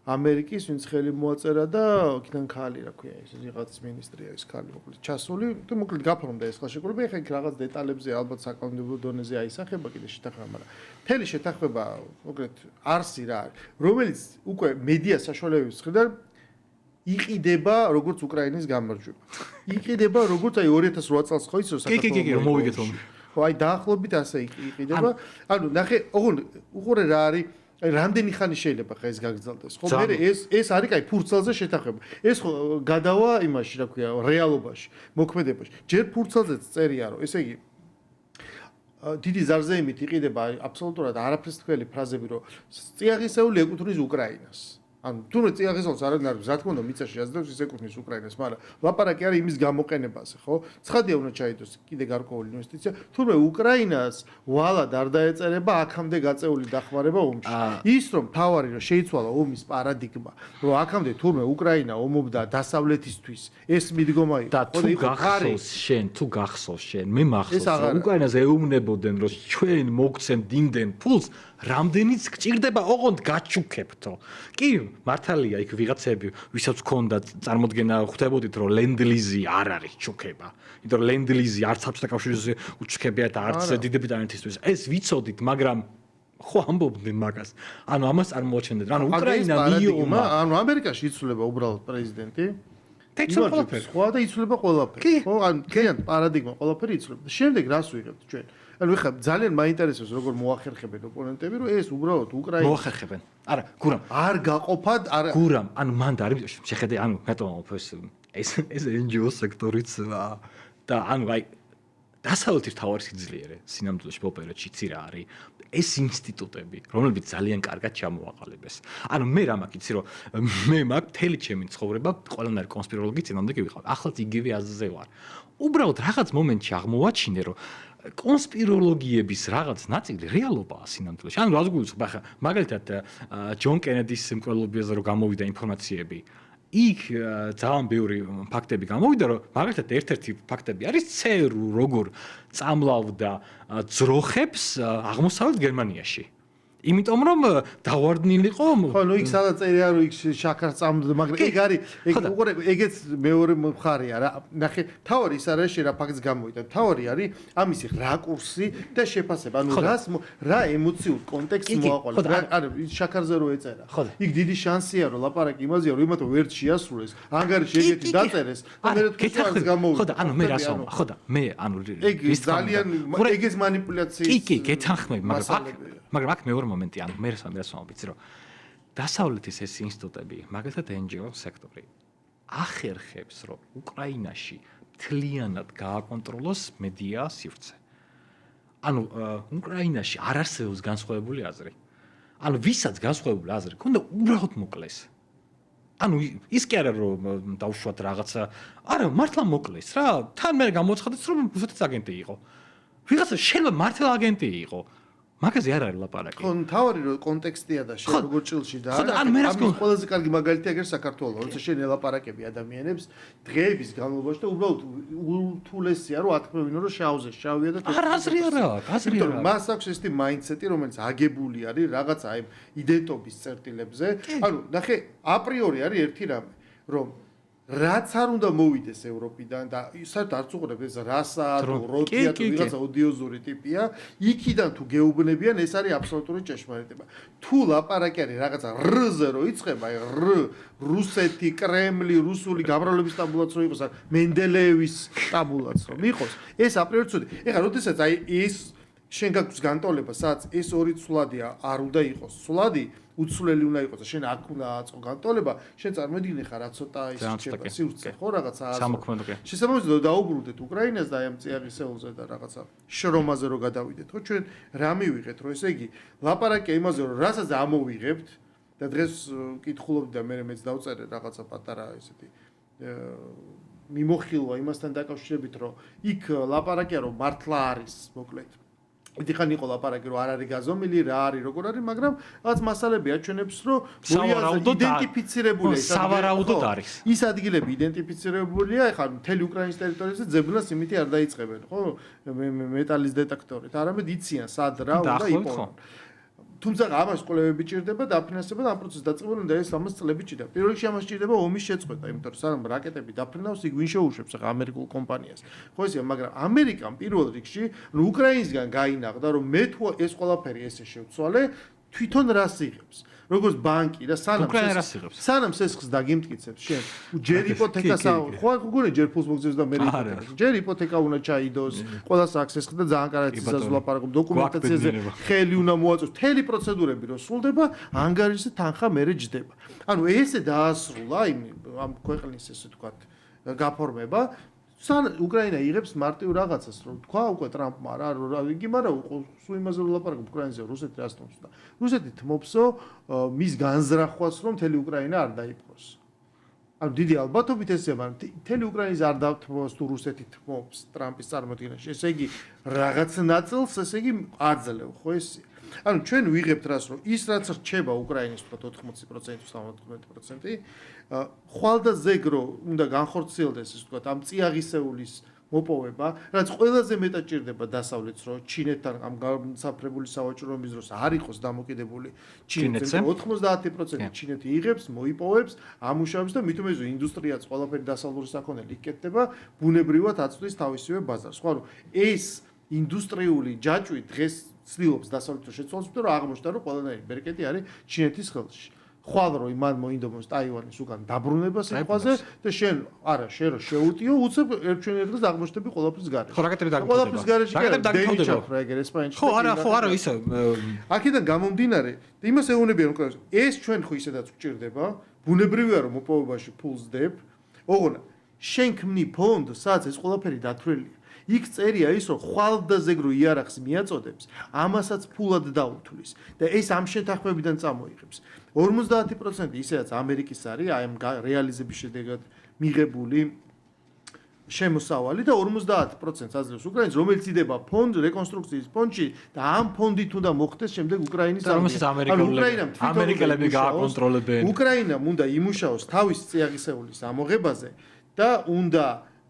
ამერიკის ვინც ხელი მოაწერა და იქიდან ქალი რა ქვია ეს რაღაც მინისტრია ეს ქალი მოკლედ ჩასული და მოკლედ გაფორმდა ეს ხელშეკრულება ეხლა იქ რაღაც დეტალებზე ალბათ საკანონმდებლო დონეზე აისახება კიდე შეთანხმება მაგრამ მთელი შეთანხმება მოკლედ არსი რა არის რომელიც უკვე მედია საშუალებების მხრიდან იყიდება როგორც უკრაინის გამარჯვება იყიდება როგორც აი 2008 წელს ხო იცი საქართველოს მოვიგეთ ომი ხო აი დაახლოებით ასე იყიდება ანუ ნახე უყურე რა არის რამდენი ხანი შეიძლება ხა ეს გაგრძელდეს ხო მე ეს არის კაი ფურცელზე შეთანხმება ეს ხო გადავა იმაში რა ქვია რეალობაში მოქმედებაში ჯერ ფურცელზეც წერია რომ ესე იგი დიდი ზარზეიმით იყიდება აბსოლუტურად არაფერს თქველი ფრაზები რომ წიაღისეული ეკუთვნის უკრაინას ანუ თუნდაც წიაღისეულს არ არის რა თქმა უნდა მიწაში აზრდებს ის ეკუთვნის უკრაინას მაგრამ ლაპარაკი არის იმის გამოყენებაზე ხო ცხადია უნდა ჩაიდოს კიდე გარკვეული ინვესტიცია თუმცა უკრაინას ვალად არ დაეწერება აქამდე გაწეული დახმარება ომში ის რომ თავარი რომ შეიცვალა ომის პარადიგმა რომ აქამდე თურმე უკრაინა ომობდა დასავლეთისთვის ეს მიდგომა იყო და თუ გახსოვს შენ მე მახსოვს უკრაინას ეუბნებოდნენ რომ ჩვენ მოგცემ დინდენ ფულს რამდენიც გჭირდება ოღონდ გაჩუქებთო კი მართალია იქ ვიღაცები ვისაც ჰქონდა წარმოდგენა ხვდებოდით რომ ლენდლიზი არ არის ჩუქება იმიტომ რომ ლენდლიზი არც საბჭოთა კავშირზე უჩუქებია და არც დიდი ბრიტანეთისთვის ეს ვიცოდით მაგრამ ხო ამბობდნენ მაგას ანუ ამას წარმოაჩენდეთ ანუ უკრაინა მიიღო ანუ ამერიკაში იცვლება უბრალოდ პრეზიდენტი იცვლება ყველაფერი სხვა და იცვლება ყველაფერი ხო ანუ კიან პარადიგმა ყველაფერი იცვლება შემდეგ რას ვიღებთ ჩვენ ანუ ეხლა ძალიან მაინტერესებს როგორ მოახერხებენ ოპონენტები რომ ეს უბრალოდ უკრაინა მოახერხებენ არა გურამ არ გაყოფად არა გურამ ანუ მანდ არის შეხედე ანუ რატომ ეს NGO სექტორიც და ანუ აი დასავლეთის თავარი სიძლიერე სინამდვილეში პოპერეთში იცი რა არის ეს ინსტიტუტები რომლებიც ძალიან კარგად ჩამოაყალიბეს ანუ მე რა მაქვს იცი რომ მე მაქვს მთელი ჩემი ცხოვრება ყველანაირი კონსპიროლოგიის წინამდე ვიყავ ახლაც იგივე აზრზე ვარ უბრალოდ რაღაც მომენტში აღმოვაჩინე რომ კონსპიროლოგიების რაღაც ნაწილი რეალობაა სინამდვილეში. ანუ რას გულისხმობ, ახლა მაგალითად ჯონ კენედის მკვლელობაზე რომ გამოვიდა ინფორმაციები, იქ ძალიან ბევრი ფაქტები გამოვიდა, რომ მაგალითად ერთ-ერთი ფაქტები არის ცერუ როგორ წამლავდა ძროხებს აღმოსავლეთ გერმანიაში. იმიტომ რომ დავარდნილიყო ხო ნუ იქ სადაც წერია რომ იქ შაქარს წამდა მაგრამ ეგ არის უყურე ეგეც მეორე მხარეა რა ნახე თავარი ის არის რა ფაქტს გამოვიდა თავარი არის ამისი რაკურსი და შეფასება ანუ რა ემოციურ კონტექსტს მოაყოლა არა ის შაქარზე რო ეწერა იქ დიდი შანსია რომ ლაპარაკი იმაზეა რომ იმათო ვერც შეასრულეს ანგარიში ეგეთი დაწერეს და მე თვითონაც გამოვიდა ხო და ანუ მე რას ვამბობ ხო და მე ანუ ის ძალიან ეგეც манипуляციის კი გეთანხმები მაგრამ აქ მეორე მომენტი ანუ მე რას ვამბობ იცი რომ დასავლეთის ეს ინსტიტუტები მაგალითად NGO სექტორი ახერხებს რომ უკრაინაში მთლიანად გააკონტროლოს მედია სივრცე ანუ უკრაინაში არ არსებობს განსხვავებული აზრი ანუ ვისაც განსხვავებული აზრი ქონდა უბრალოდ მოკლეს ანუ ის კი არა რომ დავუშვათ რაღაცა არა მართლა მოკლეს რა თან მე გამოცხადეთ რომ რუსეთის აგენტი იყო ვიღაცა შეიძლება მართლა აგენტი იყო მაგაზე არ არის ლაპარაკი. ხო, თავარი რომ კონტექსტია და შენ როგორ ჭილში და ამის ყველაზე კარგი მაგალითია ეგრე საქართველოს, როცა შენ ელაპარაკები ადამიანებს დღეების განმავლობაში და უბრალოდ უთულესია რომ ათქმევინო რომ შავზე შავია და არ აზრი არა აქვს, აზრი არა. მას აქვს ეს მაინდსეტი, რომელიც აგებული არის რაღაცა აი იდენტობის წერტილებზე. ანუ ნახე, აპრიორი არის ერთი რამე, რომ რაც არ უნდა მოვიდეს ევროპიდან და საერთოდ არც უყურებ ეს რასა თუ როტია თუ ვიღაცა ოდიოზური ტიპია იქიდან თუ გეუბნებიან ეს არის აბსოლუტური ჭეშმარიტება თუ ლაპარაკი არის რაღაცა რ-ზე რო იწყება აი რ რუსეთი კრემლი რუსული გამრავლების ტაბულაც რო იყოს მენდელეევის ტაბულაც რომ იყოს ეს აპრიორი ცუდი ეხლა როდესაც აი ეს შენ გაქვს განტოლება, სადაც ეს ორი ცვლადია, არ უნდა იყოს ცვლადი, უცვლელი უნდა იყოს და შენ აქ უნდა აწყო განტოლება, შენ წარმოვიდგინე ხარ რა ცოტა ის რჩება სივრცე, ხო რაღაცა სამოქმედო კი. შესაბამისად დაუბრუნდეთ უკრაინას და აი ამ წიაღისეულზე და რაღაცა შრომაზე რო გადავიდეთ, ხო ჩვენ რა მივიღეთ, რომ ესე იგი ლაპარაკია იმაზე, რომ რასაც ამოვიღებთ და დღეს კითხულობდი და მე მეც დავწერე რაღაცა პატარა ესეთი მიმოხილვა იმასთან დაკავშირებით, რომ იქ ლაპარაკია რომ მართლა არის, მოკლედ. იდიხან იყო ლაპარაკი რომ არ არის გაზომილი, რა არის, როგორ არის, მაგრამ რაღაც მასალები აჩვენებს, რომ იდენტიფიცირებულია სავარაუდოდ არის. ის ადგილები იდენტიფიცირებულია, ეხლა მთელი უკრაინის ტერიტორიაზე ძებნას იმითი არ დაიწყებენ, ხო? მეტალის დეტექტორით, არამედ იციან სად რა უნდა იპოვონ. თუმცა ამას კვლევები ჭირდება და დაფინანსება და ამ პროცესს დაწყებენ და ეს ამას წლები ჭირდება. პირველ რიგში ამას ჭირდება ომის შეწყვეტა, იმიტომ რომ სანამ რაკეტები დაფრინავს, იქ ვინ შეუშვებს ახლა ამერიკულ კომპანიას. ხო ისეა, მაგრამ ამერიკამ პირველ რიგში უკრაინისგან გაინაღდა, რომ მე თუ ეს ყველაფერი ესე შევცვალე, თვითონ რას იღებს? როგორც ბანკი და სანამ სესხს დაგიმტკიცებს შენ ჯერ იპოთეკას ხო გქონე ჯერ ფულს მოგზევს და მე ჯერ იპოთეკა უნდა ჩაიდოს ყველა საქსესხ და ძალიან კარგი ცისას ვლაპარაკობ დოკუმენტაციაზე ხელი უნდა მოაწოს მთელი პროცედურები რო სრულდება ანგარიშზე თანხა მერე ჯდება ანუ ესე დაასრულა ამ ქვეყნის ესე ვთქვათ გაფორმება უკრაინა იღებს მარტივ რაღაცას რომ თქვა უკვე ტრამპმა რა იგი მაგრამ სულ იმაზე ვლაპარაკობ უკრაინაზე რუსეთი რას თმობს და რუსეთი თმობსო მის განზრახვას რომ მთელი უკრაინა არ დაიპყროს ანუ დიდი ალბათობით ესეა მაგრამ მთელი უკრაინის არ დათმობს თუ რუსეთი თმობს ტრამპის წარმოდგენაში ესე იგი რაღაც ნაწილს ესე იგი აძლევ ხო ესე ანუ ჩვენ ვიღებთ რას რომ ის რაც რჩება უკრაინის თქო 80% 90% ხვალ და ზეგრო უნდა განხორციელდეს ის თქო ამ წიაღისეულის მოპოვება რაც ყველაზე მეტად ჭირდება დასავლეთს რომ ჩინეთთან ამ გამსაფრებული სავაჭრო მიზნს არ იყოს დამოკიდებული ჩინეთზე 90% ჩინეთი იღებს მოიპოვებს ამუშავებს და მით უმეტეს ინდუსტრიაც ყველაფერი დასავლური საქონელი იკეთდება ბუნებრივად აწვდის თავისივე ბაზარს ხო რომ ეს ინდუსტრიული ჯაჭვი დღეს ცდილობს დასავლეთში შეცვალოს, რომ აღმოჩნდა, რომ ყველანაირი ბერკეტი არის ჩინეთის ხელში. ხვალ რომ იმან მოინდომოს ტაივანის უკან დაბრუნება სიყვაზე და შენ რო შეუტიო, უცებ ერთჩვენ ერთ დღეს აღმოჩნდები ყველაფრის გარეშე. ხო, რაკეტები დაგმოვდება. ყველაფრის გარეშე რაკეტები ესპანეთში. ხო, არა, ისე. აქედან გამომდინარე, იმას ეუბნებიან რომ ეს ჩვენ ხო ისედაც გვჭირდება, ბუნებრივია რომ მოპოვებაში ფულს დებ. ოღონდ შენ ქმნი ფონდ, სადაც ეს ყველაფერი დათვლილია. იქ წერია ის რომ ხვალ და ზეგრო იარაღს მიაწოდებს, ამასაც ფულად დაუთვლის და ეს ამ შეთანხმებიდან წამოიღებს. 50% ისედაც ამერიკის არის, აი ამ რეალიზების შედეგად მიღებული შემოსავალი და 50% აძლევს უკრაინას, რომელიც იდება ფონდ რეკონსტრუქციის ფონდში და ამ ფონდით უნდა მოხდეს შემდეგ უკრაინის ამერიკელები გააკონტროლებენ. უკრაინამ უნდა იმუშაოს თავის წიაღისეულის ამოღებაზე და უნდა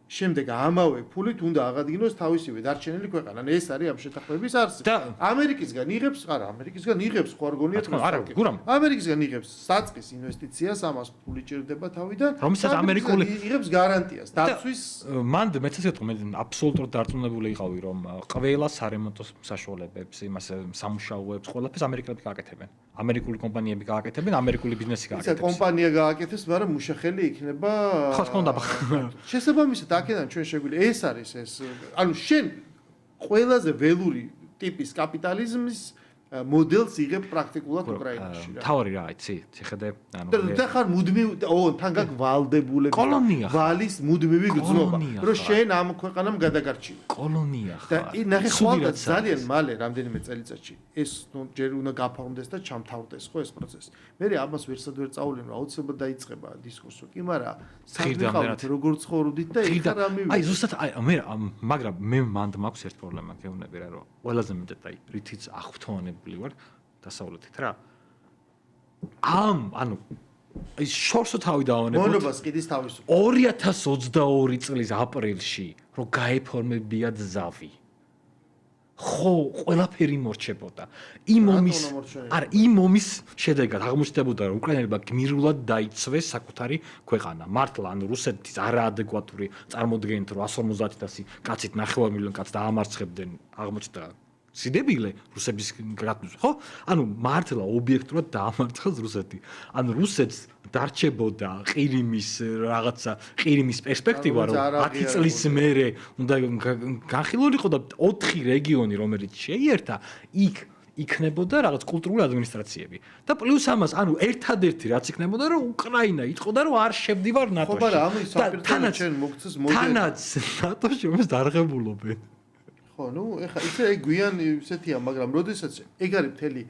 შემდეგ ამავე ფულით უნდა აღადგინოს თავისივე დარჩენილი ქვეყანა. ეს არის ამ შეთანხმების არსი. ამერიკისგან იღებს, ამერიკისგან იღებს ხო არ გონიათ ამერიკისგან იღებს საწყის ინვესტიციას, ამას ფული ჭირდება თავიდან. რომელსაც ამერიკული იღებს გარანტიას, დაცვის. მან მეც ესე ვთქვი, მე აბსოლუტურად დარწმუნებული იყავი, რომ ყველა სარემონტო საშუალებებს, იმას სამუშაოებს, ყველაფერს ამერიკელები გააკეთებენ. ამერიკული კომპანიები გააკეთებენ, ამერიკული ბიზნესი გააკეთებს. ისა კომპანია გააკეთებს, მაგრამ მუშახელი იქნება ხო, თქონდა. შესაბამისად აქედან ჩვენ შეგვიძლია ეს არის ეს ანუ შენ ყველაზე ველური ტიპის კაპიტალიზმის მოდელს იღებ პრაქტიკულად უკრაინაში რა. თავი რა იცი, ციხედე და ხარ მუდმივ თან გაკ ვალდებულები. კოლონია. ვალის მუდმივი გრძნობა, რომ შენ ამ ქვეყანამ გადაგარჩინო. კოლონია ხარ. და ნახე ხვალ ძალიან მალე რამდენიმე წელიწადში ეს ჯერ უნდა გაფორმდეს და ჩამთავრდეს ხო ეს პროცესი. მე ამას ვერსად ვერ წავულენ, რომ აუცილებლად დაიწყება დისკურსი, კი მაგრამ საერთოდ როგორ ცხოვრობდით და ეხლა რა მივიდა. აი ზუსტად მე მაგრამ მე მანდ მაქვს ერთ პრობლემა გეუბნები რა, რომ ყველაზე მეტად აი რითიც აღფრთოვანებული ვარ დასავლეთით რა. ანუ ის შორსო თავი დავანებოთ. მონობას კიდის თავისუფლება. 2022 წლის აპრილში რომ გაეფორმებია ზავი. ხო, ყველაფერი მორჩებოდა. იმ ომის შედეგად აღმოჩნდებოდა რომ უკრაინელებმა გმირულად დაიცვეს საკუთარი ქვეყანა. მართლა ანუ რუსეთის არაადეკვატური წარმოდგენით რომ 150,000 კაცით 9 მილიონი კაც დაამარცხებდნენ აღმოჩნდა სიდებილე რუსების გრატუს ხო? ანუ მართლა ობიექტურად დაამარცხეს რუსეთი. ანუ რუსეთს დარჩებოდა ყირიმის რაღაცა ყირიმის პერსპექტივა რომ 10 წლის მერე უნდა განხილულიყო და 4 რეგიონი რომელიც შეიერთა იქ იქნებოდა რაღაც კულტურული ადმინისტრაციები და პლუს ამას ანუ ერთადერთი რაც იქნებოდა რომ უკრაინა იტყოდა რომ არ შევდივარ ნატოში. ხო, მაგრამ ამის საფრთხე ჩვენ მოგცეს მოდელი. თანაც ნატოში όμως დარღებულობენ. ხო, ნუ ეხლა ისე გვიან ისეთია, მაგრამ როდესაც ეგ არის მთელი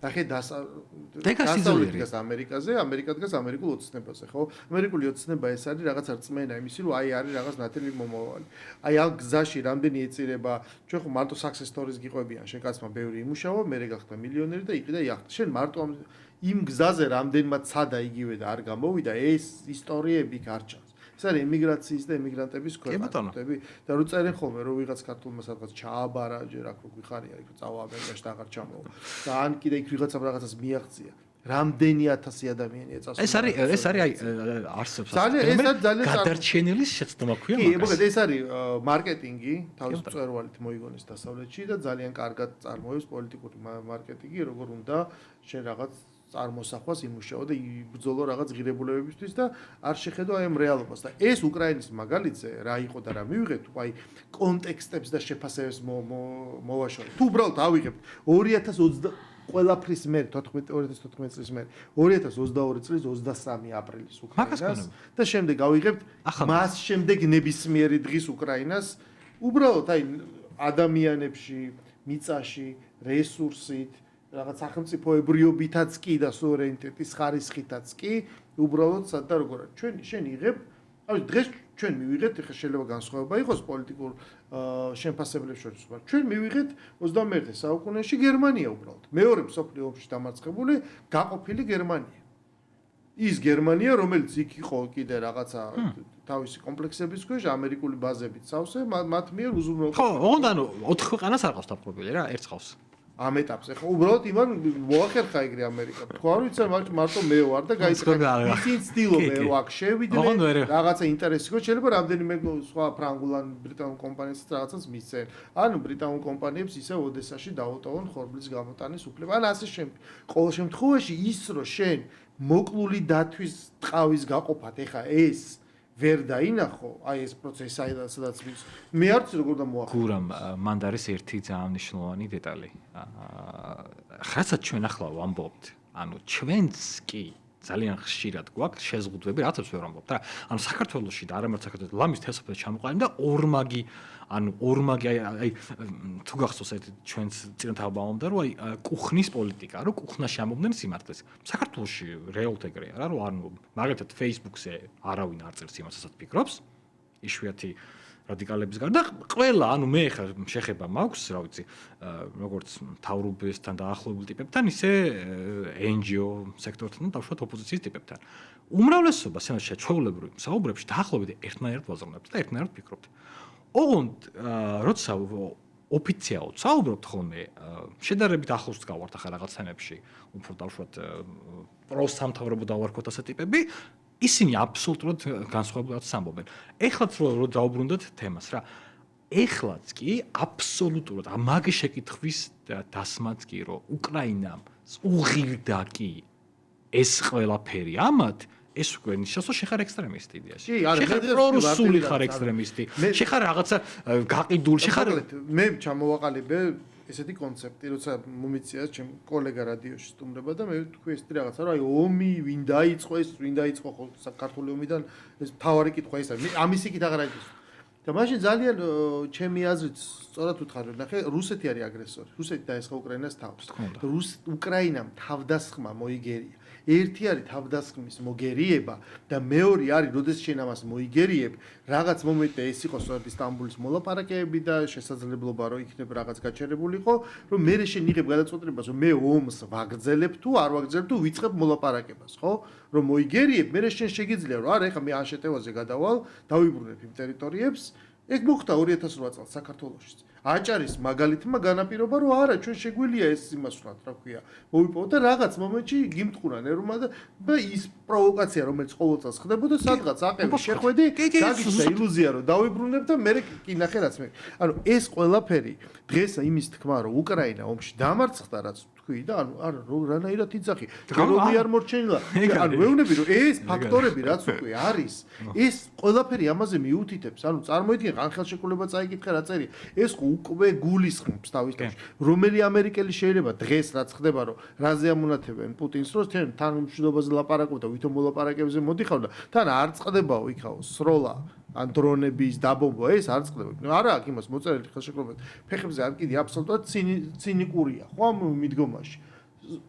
ახე დასავლეთგას ამერიკაზე, ამერიკა დგას ამერიკულ ოცნებაზე, ხო? ამერიკული ოცნება ეს არის რაღაც რწმენა იმისი, რომ აი არის რაღაც ნათელი მომავალი. აი ამ გზაში რამდენი ეწირება, ჩვენ ხო მარტო success stories გიყვებიან, შენ კაცმა ბევრი იმუშავა, მე გახდა მილიონერი და იყიდა იახტა. შენ მარტო იმ გზაზე რამდენმაც ცადა იგივე და არ გამოვიდა, ეს ისტორიები არ ჩანს. ეს არის ემიგრაციის და ემიგრანტების ქვეყნები და რო წერენ ხოლმე რომ ვიღაც ქართულმა სადღაც ჩააბარა ჯერ აქ რო გვიხარია იქ წავა ამერიკაში და აღარ ჩამოვა და ან კიდე იქ ვიღაცამ რაღაცას მიაღწია რამდენი 1000 ადამიანია წასული ეს არის აი არსებს ძალიან გადარჩენილი შეცდომა ქვია მაგას კი მოგეთ ეს არის მარკეტინგი თავის მწვერვალით მოიგონეს დასავლეთში და ძალიან კარგად წარმოებს პოლიტიკური მარკეტინგი როგორ უნდა შენ რაღაც წარმოსახვას იმუშაო და იბრძოლო რაღაც ღირებულებებისთვის და არ შეხედო აი ამ რეალობას და ეს უკრაინის მაგალითზე რა იყო და რა მივიღეთ აი კონტექსტებს და შეფასებებს მოვაშორეთ თუ უბრალოდ ავიღებთ 2020 ყველაფრის მერე 2014 წლის მერე 2022 წლის 23 აპრილის უკრაინას და შემდეგ ავიღებთ მას შემდეგ ნებისმიერი დღის უკრაინას უბრალოდ აი ადამიანებში მიწაში რესურსით რაღაც სახელმწიფოებრიობითაც კი და სუვერენიტეტის ხარისხითაც კი უბრალოდ სად და როგორ შენ იღებ აი დღეს ჩვენ მივიღეთ ეხლა შეიძლება განსხვავება იყოს პოლიტიკურ შემფასებლებს შორის მაგრამ ჩვენ მივიღეთ 21 საუკუნეში გერმანია უბრალოდ მეორე მსოფლიო ომში დამარცხებული გაყოფილი გერმანია ის გერმანია რომელიც იქ იყო კიდე რაღაცა თავისი კომპლექსების ქვეშ ამერიკული ბაზებით სავსე მათ მიერ უზრუნველყოფილი ხო ოღონდ ანუ 4 ქვეყანას არ ყავს დაპყრობილი რა ერთ ყავს ამ ეტაპზე ხო უბრალოდ იმან მოახერხა ეგრე ამერიკა თქვა რომ იცი მარტო მე ვარ და გაიწყება ისინი ცდილობენ რომ აქ შევიდნენ რაღაცა ინტერესი ხო შეიძლება რამდენიმე სხვა ფრანგულან ბრიტანულ კომპანიებსაც რაღაცას მისცენ ანუ ბრიტანულ კომპანიებს ისე ოდესაში დაუტოვონ ხორბლის გამოტანის უფლება ან ასე შემდეგ ყოველ შემთხვევაში ის რომ შენ მოკლული დათვის ტყავის გაყოფათ ეხა ეს ვერ დაინახო აი ეს პროცესი სადაც მე არ ვიცი როგორ დამოახერხა გურამ მანდ არის ერთი ძალიან მნიშვნელოვანი დეტალი ხასაც ჩვენ ახლა ვამბობთ ანუ ჩვენც კი ძალიან ხშირად გვაქვს შეზღუდვები რაცაც ვერ ვამბობთ რა ანუ საქართველოში და არამედ საქართველოში ლამის თესობებს ჩამოყალიბდა და ორმაგი აი თუ გახსოვს ერთ ჩვენს წინათავბავმდა რომ აი კუხნის პოლიტიკა რომ კუხნაში ამობდნენ სიმართლეს საქართველოში რეალურად ეგრეა რა რომ ანუ მაგალითად Facebook-ზე არავინ არ წერს იმას რასაც ფიქრობს იშვიათი რადიკალების გარდა ყველა ანუ მე ხა შეხება მაქვს რა ვიცი როგორც მთავრობასთან დაახლოებული ტიპებთან ისე NGO სექტორთან და დაუშვათ ოპოზიციის ტიპებთან უმრავლესობა სენატში ჩვეულებრივ საუბრებში დაახლოებით ერთნაირად ვაზრობთ და ერთნაირად ფიქრობთ ოღონდ როცა ოფიციალურად საუბრობთ ხოლმე შედარებით ახლოს გავართ ახლა რაღაც თემებში უფრო დაუშვათ პროსამთავრობო დავარქოთ ასეთ ტიპები ისინი აბსოლუტურად განსხვავებულად ამბობენ. ეხლაც რო დაუბრუნდეთ თემას რა. ეხლაც კი აბსოლუტურად მაგ შეკითხვის დასმაც კი რომ უკრაინამ უღირდა კი ეს ყველაფერი ამათ ეს უკვე ნიშნავს რომ შეხარ ექსტრემისტი იდეაში. შეხარ პრორუსული ხარ ექსტრემისტი. შეხარ რაღაცა გაყიდული, შეხარ მე ჩამოვაყალიბე ესეთი კონცეფტი, როცა მომიწია ჩემ კოლეგა რადიოში სტუმრება და მე თქვი ეს რაღაცა რომ აი ომი ვინ დაიწყო ეს ვინ დაიწყო ხო საქართველოს ომიდან ეს თავარი კითხვა ის არის. ამის იქით აღარ არის. და მაშინ ძალიან ჩემი აზრით სწორად უთხარ ნახე რუსეთი არის აგრესორი. რუსეთი დაესხა უკრაინას თავს. უკრაინამ თავდასხმა მოიგერია. ერთი არის თავდასხმის მოგერიება და მეორე არის როდესაც შენ ამას მოიგერიებ რაღაც მომენტზე ეს იყო სწორედ სტამბოლის მოლაპარაკებები და შესაძლებლობა რომ იქნება რაღაც გაჩერებულიყო რომ მე შენ იღებ გადაწყვეტილებას რომ მე ომს ვაგრძელებ თუ არ ვაგრძელებ თუ ვიწყებ მოლაპარაკებას ხო რომ მოიგერიებ მე შენ შეგიძლია რომ არა ეხლა მე ამ შეტევაზე გადავალ დავიბრუნებ იმ ტერიტორიებს ეგ მოხდა 2008 წელს საქართველოში აჭარის მაგალითმა განაპირობა რომ არა ჩვენ შეგვიძლია ეს იმას ვთქვათ რა ქვია მოვიპოვოთ და რაღაც მომენტში გიმტყურა ნერვმა და ის პროვოკაცია რომელიც ყოველწელს ხდებოდა სადღაც აყევი შეხვედი გაგიჩნდა ილუზია რომ დავიბრუნებ და მე კი ნახე რაც მე ანუ ეს ყველაფერი დღეს იმის თქმა რომ უკრაინა ომში დამარცხდა რაც თქვი და ანუ არა რანაირად იძახი რომი არ მორჩენილა ანუ ვეუბნები რომ ეს ფაქტორები რაც უკვე არის ეს ყველაფერი ამაზე მიუთითებს ანუ წარმოიდგინე ხანხელშეკრულება წაიკითხე რა წერია ეს უკვე გულისხმობს თავის თავში რომელი ამერიკელი შეიძლება დღეს რაც ხდება რომ რაზე ამონათებენ პუტინს რომ თან მშვიდობაზე ლაპარაკობდა ვითომ მოლაპარაკებზე მოდიხავდა თან არ წყდებაო იქაო სროლა ან დრონების დაბომბვა ეს არ წყდება არა აქ იმას მოწერილი ხელშეკრულება ფეხებზე არ კიდე აბსოლუტურად ცინიკურია ხო ამ მიდგომაში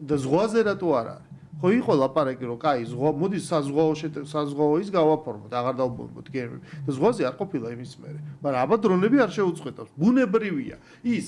და ზღვაზე რატო არ არის ხო იყო ლაპარაკი რომ კაი ზღვა მოდის საზღვაო ის გავაფორმოთ აღარ დავბომბოთ გერბი და ზღვაზე არ ყოფილა იმის მერე მაგრამ აბა დრონები არ შეუწყვეტავს ბუნებრივია ის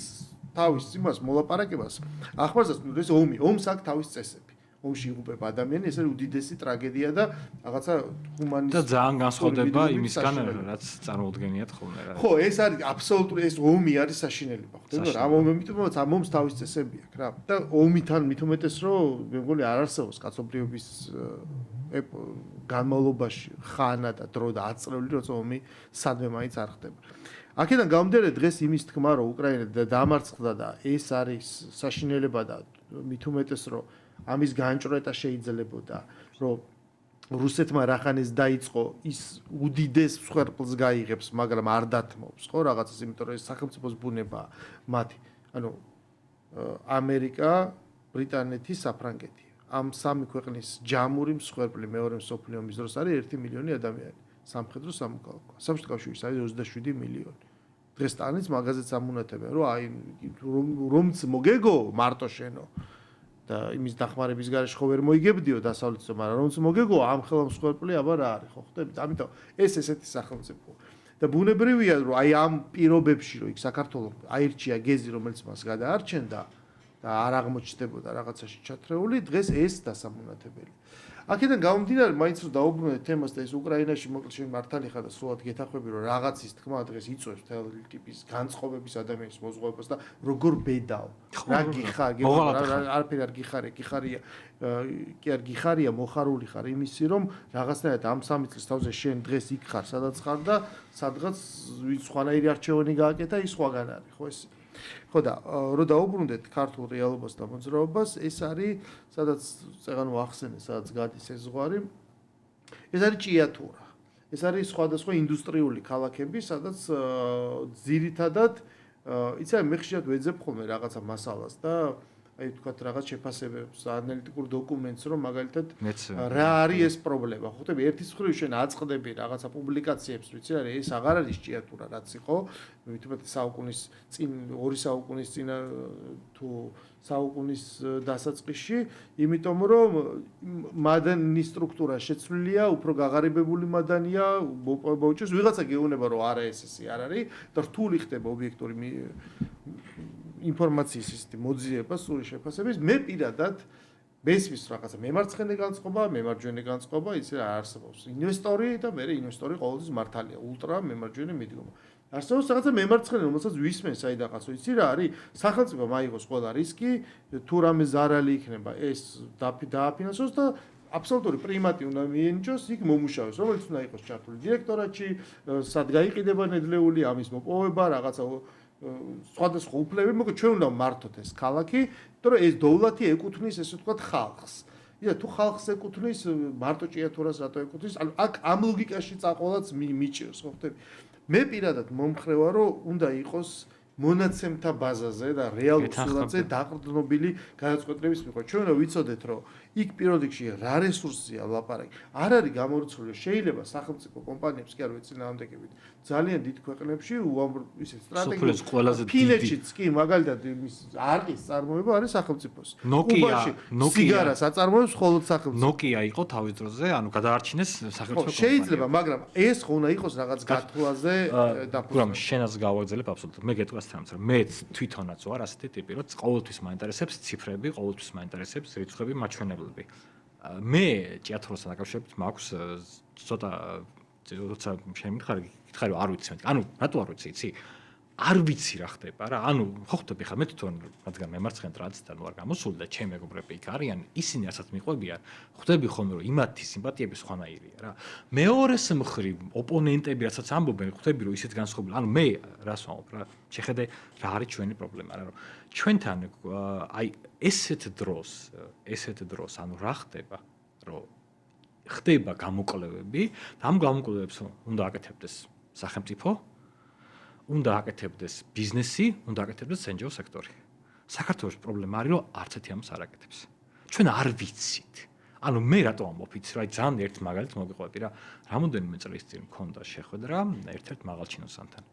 თავის იმას მოლაპარაკებას ახმარსაც ეს ომს აქ თავის წესები ომში იღუპება ადამიანი ეს არის უდიდესი ტრაგედია და რაღაცა ჰუმანისტური და ძალიან განსხვავდება იმისგან რაც წარმოუდგენიათ ხოლმე რა ხო ეს არის აბსოლუტური ეს ომი არის საშინელება ხო ამ მომენტში ამ ომს თავის წესები აქვს რა და ომიდან მით უმეტეს რომ მე მგონი არ არსებობს კაცობრიობის განმავლობაში ხანა და დრო და აწრეული როცა ომი სადმე მაინც არ ხდება აქედან გამომდინარე დღეს იმის თქმა რომ უკრაინა დამარცხდა და ეს არის საშინელება და მით უმეტეს რომ ამის განჭრეტა შეიძლებოდა რომ რუსეთმა რახანეს დაიწყო ის უდიდეს მსხვერპლს გაიღებს მაგრამ არ დათმობს ხო რაღაცას იმიტომ რომ ეს სახელმწიფოს ბუნება მათი ანუ ამერიკა ბრიტანეთი საფრანგეთი ამ სამი ქვეყნის ჯამური მსხვერპლი მეორე მსოფლიო ომის დროს არის 1 მილიონი ადამიანი სამხედრო სამოქალაქო საბჭოთა კავშირის არის 27 მილიონი დღეს სტალინს მაგაზეც ამუნათებენ რომ აი რომც მოგეგო მარტო შენო და იმის დახმარების გარეშე ხო ვერ მოიგებდიო დასავლეთსო, მაგრამ რომც მოგეგო ამ ხელმსხვერპლი აბა რა არის, ხო ხდებით? ამიტომ ეს ესეთი სახელმწიფო. და ბუნებრივია რომ აი ამ პირობებში რომ იქ საქართველოს აირჩია გეზი რომელიც მას გადაარჩენდა და არ აღმოჩნდებოდა რაღაცაში ჩათრეული, დღეს ეს დასამონათებელი. აქედან გამომდინარე, მაინც რომ დაუბრუნდეთ თემას და ეს უკრაინაში მოკლედ შენ მართალი ხარ და სრულად გეთახვები რომ რაღაცის თქმა დღეს იწვევს თელ ტიპის განწყობების ადამიანის მოზღვებას და როგორ ბედაო. რა გიხარ, არაფერი არ გიხარე, გიხარია, კი არ გიხარია, მოხარული ხარ იმისი რომ რაღაცნაირად ამ 3 წლის თავზე შენ დღეს იქ ხარ, სადაც ხარ და სადღაც სხვანაირი არჩევანი გააკეთა, ის სხვაგან არის, ხო ეს ხო და რო დაუბრუნდეთ ქართულ რეალობას და მოძრაობას, ეს არის სადაც წეგანო ახსენე, სადაც გადის ეს ზღვარი. ეს არის ჭიათურა. ეს არის სხვადასხვა ინდუსტრიული ქალაქები, სადაც ძირითადად იცი მე ხშირად ვეძებ ხოლმე რაღაცა მასალას და აი თქვათ რაღაც შეფასებებს, ანალიტიკურ დოკუმენტს, რომ მაგალითად რა არის ეს პრობლემა. ხო ხტები ერთის მხრივ შენ აწყდები რაღაცა პუბლიკაციებს, ვიცი რა ეს აღარ არის ჭიათურა, რაც იყო, მithumete საუკუნის წინ 2 საუკუნის წინ თუ საუკუნის დასაწყისში, იმიტომ რომ მადანი სტრუქტურა შეცვლილია, უფრო გაღარიბებული მადანია, ბოჭოს ვიღაცა გეუბნება რომ არა ეს არ არის და რთული ხდება ობიექტური ინფორმაციის სისტემა მოძიება სრული შეფასების მე პირადად მესმის რაღაცა მემარცხენე განწყობა, მემარჯვენე განწყობა, იცი რა არსებობს. ინვესტორი და მე ინვესტორი ყოველთვის მართალია, ულტრა მემარჯვენე მიდგომა. არსებობს რაღაცა მემარცხენე, რომელსაც ვისმენ საიდანღაც, იცი რა არის? სახელმწიფო მაიღოს ყველა რისკი, თუ რამე ზარალი იქნება, ეს დააფინანსოს და აბსოლუტური პრიმატი უნდა მიენიჭოს, იქ მომუშავეს, რომელიც უნდა იყოს ჩართული დირექტორატში, სად გაიყიდება ნედლეული ამის მოპოვება, რაღაცა სხვადასხვა უფლებები, მოკლედ ჩვენ უნდა მართოთ ეს ქალაქი, იმიტომ რომ ეს დოვლათი ეკუთვნის ესე ვთქვათ ხალხს. ია თუ ხალხს ეკუთვნის, მარტო ჭიათურას რატო ეკუთვნის? ანუ აქ ამ ლოგიკაში წაყოლაც მიჭირს, ხო ხტები? მე პირადად მომხრევა, რომ უნდა იყოს მონაცემთა ბაზაზე და რეალურ სურათზე დაყრდნობილი გადაწყვეტილების მიღება. ჩვენ რა ვიცოდეთ, რომ იქ პირველ რიგში რა რესურსია ლაპარაკი. არ არის გამორჩეული, შეიძლება სახელმწიფო კომპანიებს კი არ ვეწინააღმდეგებით. ძალიან დიდ ქვეყნებში ისე სტრატეგიული ფინეთშიც კი მაგალითად იმის არყის წარმოება არის სახელმწიფოს. სიგარას აწარმოებს მხოლოდ სახელმწიფო. ნოკია იყო თავის დროზე, ანუ გადაარჩინეს სახელმწიფო კომპანია. შეიძლება, მაგრამ ეს ხო უნდა იყოს რაღაც გათვლაზე დაფუძნებული. შენაც გავაგზავნებ აბსოლუტურად. მე გეტყვას თამს, რომ მე თვითონაც ვარ ასეთი ტიპი, რომ ყოველთვის მაინტერესებს ციფრები, ყოველთვის მაინტერესებს რიცხვები, მაჩვენებლები. მე ჭიათურასთან დაკავშირებით მაქვს ცოტა როცა შემითხარი, გითხარი რომ არ ვიცი. ანუ რატო არ ვიცი, იცი? არ ვიცი რა ხდება რა. ანუ ხო ხვდები ხა მე თვითონ რადგან მემარცხენ ტრადიციიდან ვარ გამოსული და ჩემი მეგობრები იქ არიან, ისინი რასაც მიყვებიან, ხვდები ხოლმე რომ იმათი სიმპათიები სხვანაირია რა. მეორეს მხრივ ოპონენტები რასაც ამბობენ, ხვდები რომ ისეთ განსხვავებული. ანუ მე რას ვამბობ რა, შეხედე რა არის ჩვენი პრობლემა რა, რომ ჩვენთან აი ესეთ დროს ანუ რა ხდება, რომ ხდება გამოკვლევები და ამ გამოკვლევებს უნდა აკეთებდეს სახელმწიფო, უნდა აკეთებდეს ბიზნესი, უნდა აკეთებდეს NGO სექტორი. საქართველოს პრობლემა არის, რომ არც ერთი ამას არ აკეთებს. ჩვენ არ ვიცით. ანუ მე რატო ამბობ იცი, რა ძალიან ერთ მაგალითს მოგიყვები რა. რამოდენიმე წლის წინ მქონდა შეხვედრა ერთ-ერთ მაღალ ჩინოსანთან.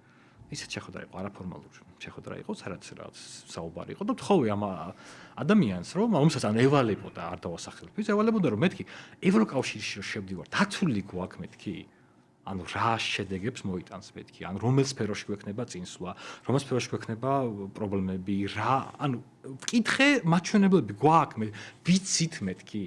ისეთ შეხვედრა იყო არაფორმალური შეხვედრა იყო, სადაც რაღაც საუბარი იყო და თხოვე ამ ადამიანს, რომ რომელსაც ან ევალებოდა, არ დავასახელებ, ის ევალებოდა რომ მეთქი ევროკავშირში რომ შევდივარ, დაცული გვაქვს მეთქი. ანუ რა შედეგებს მოიტანს მეთქი, ან რომელ სფეროში გვექნება წინსვლა, რომელ სფეროში გვექნება პრობლემები, რა, ანუ ვკითხე მაჩვენებლები გვაქვს, მე ვიცით მეთქი.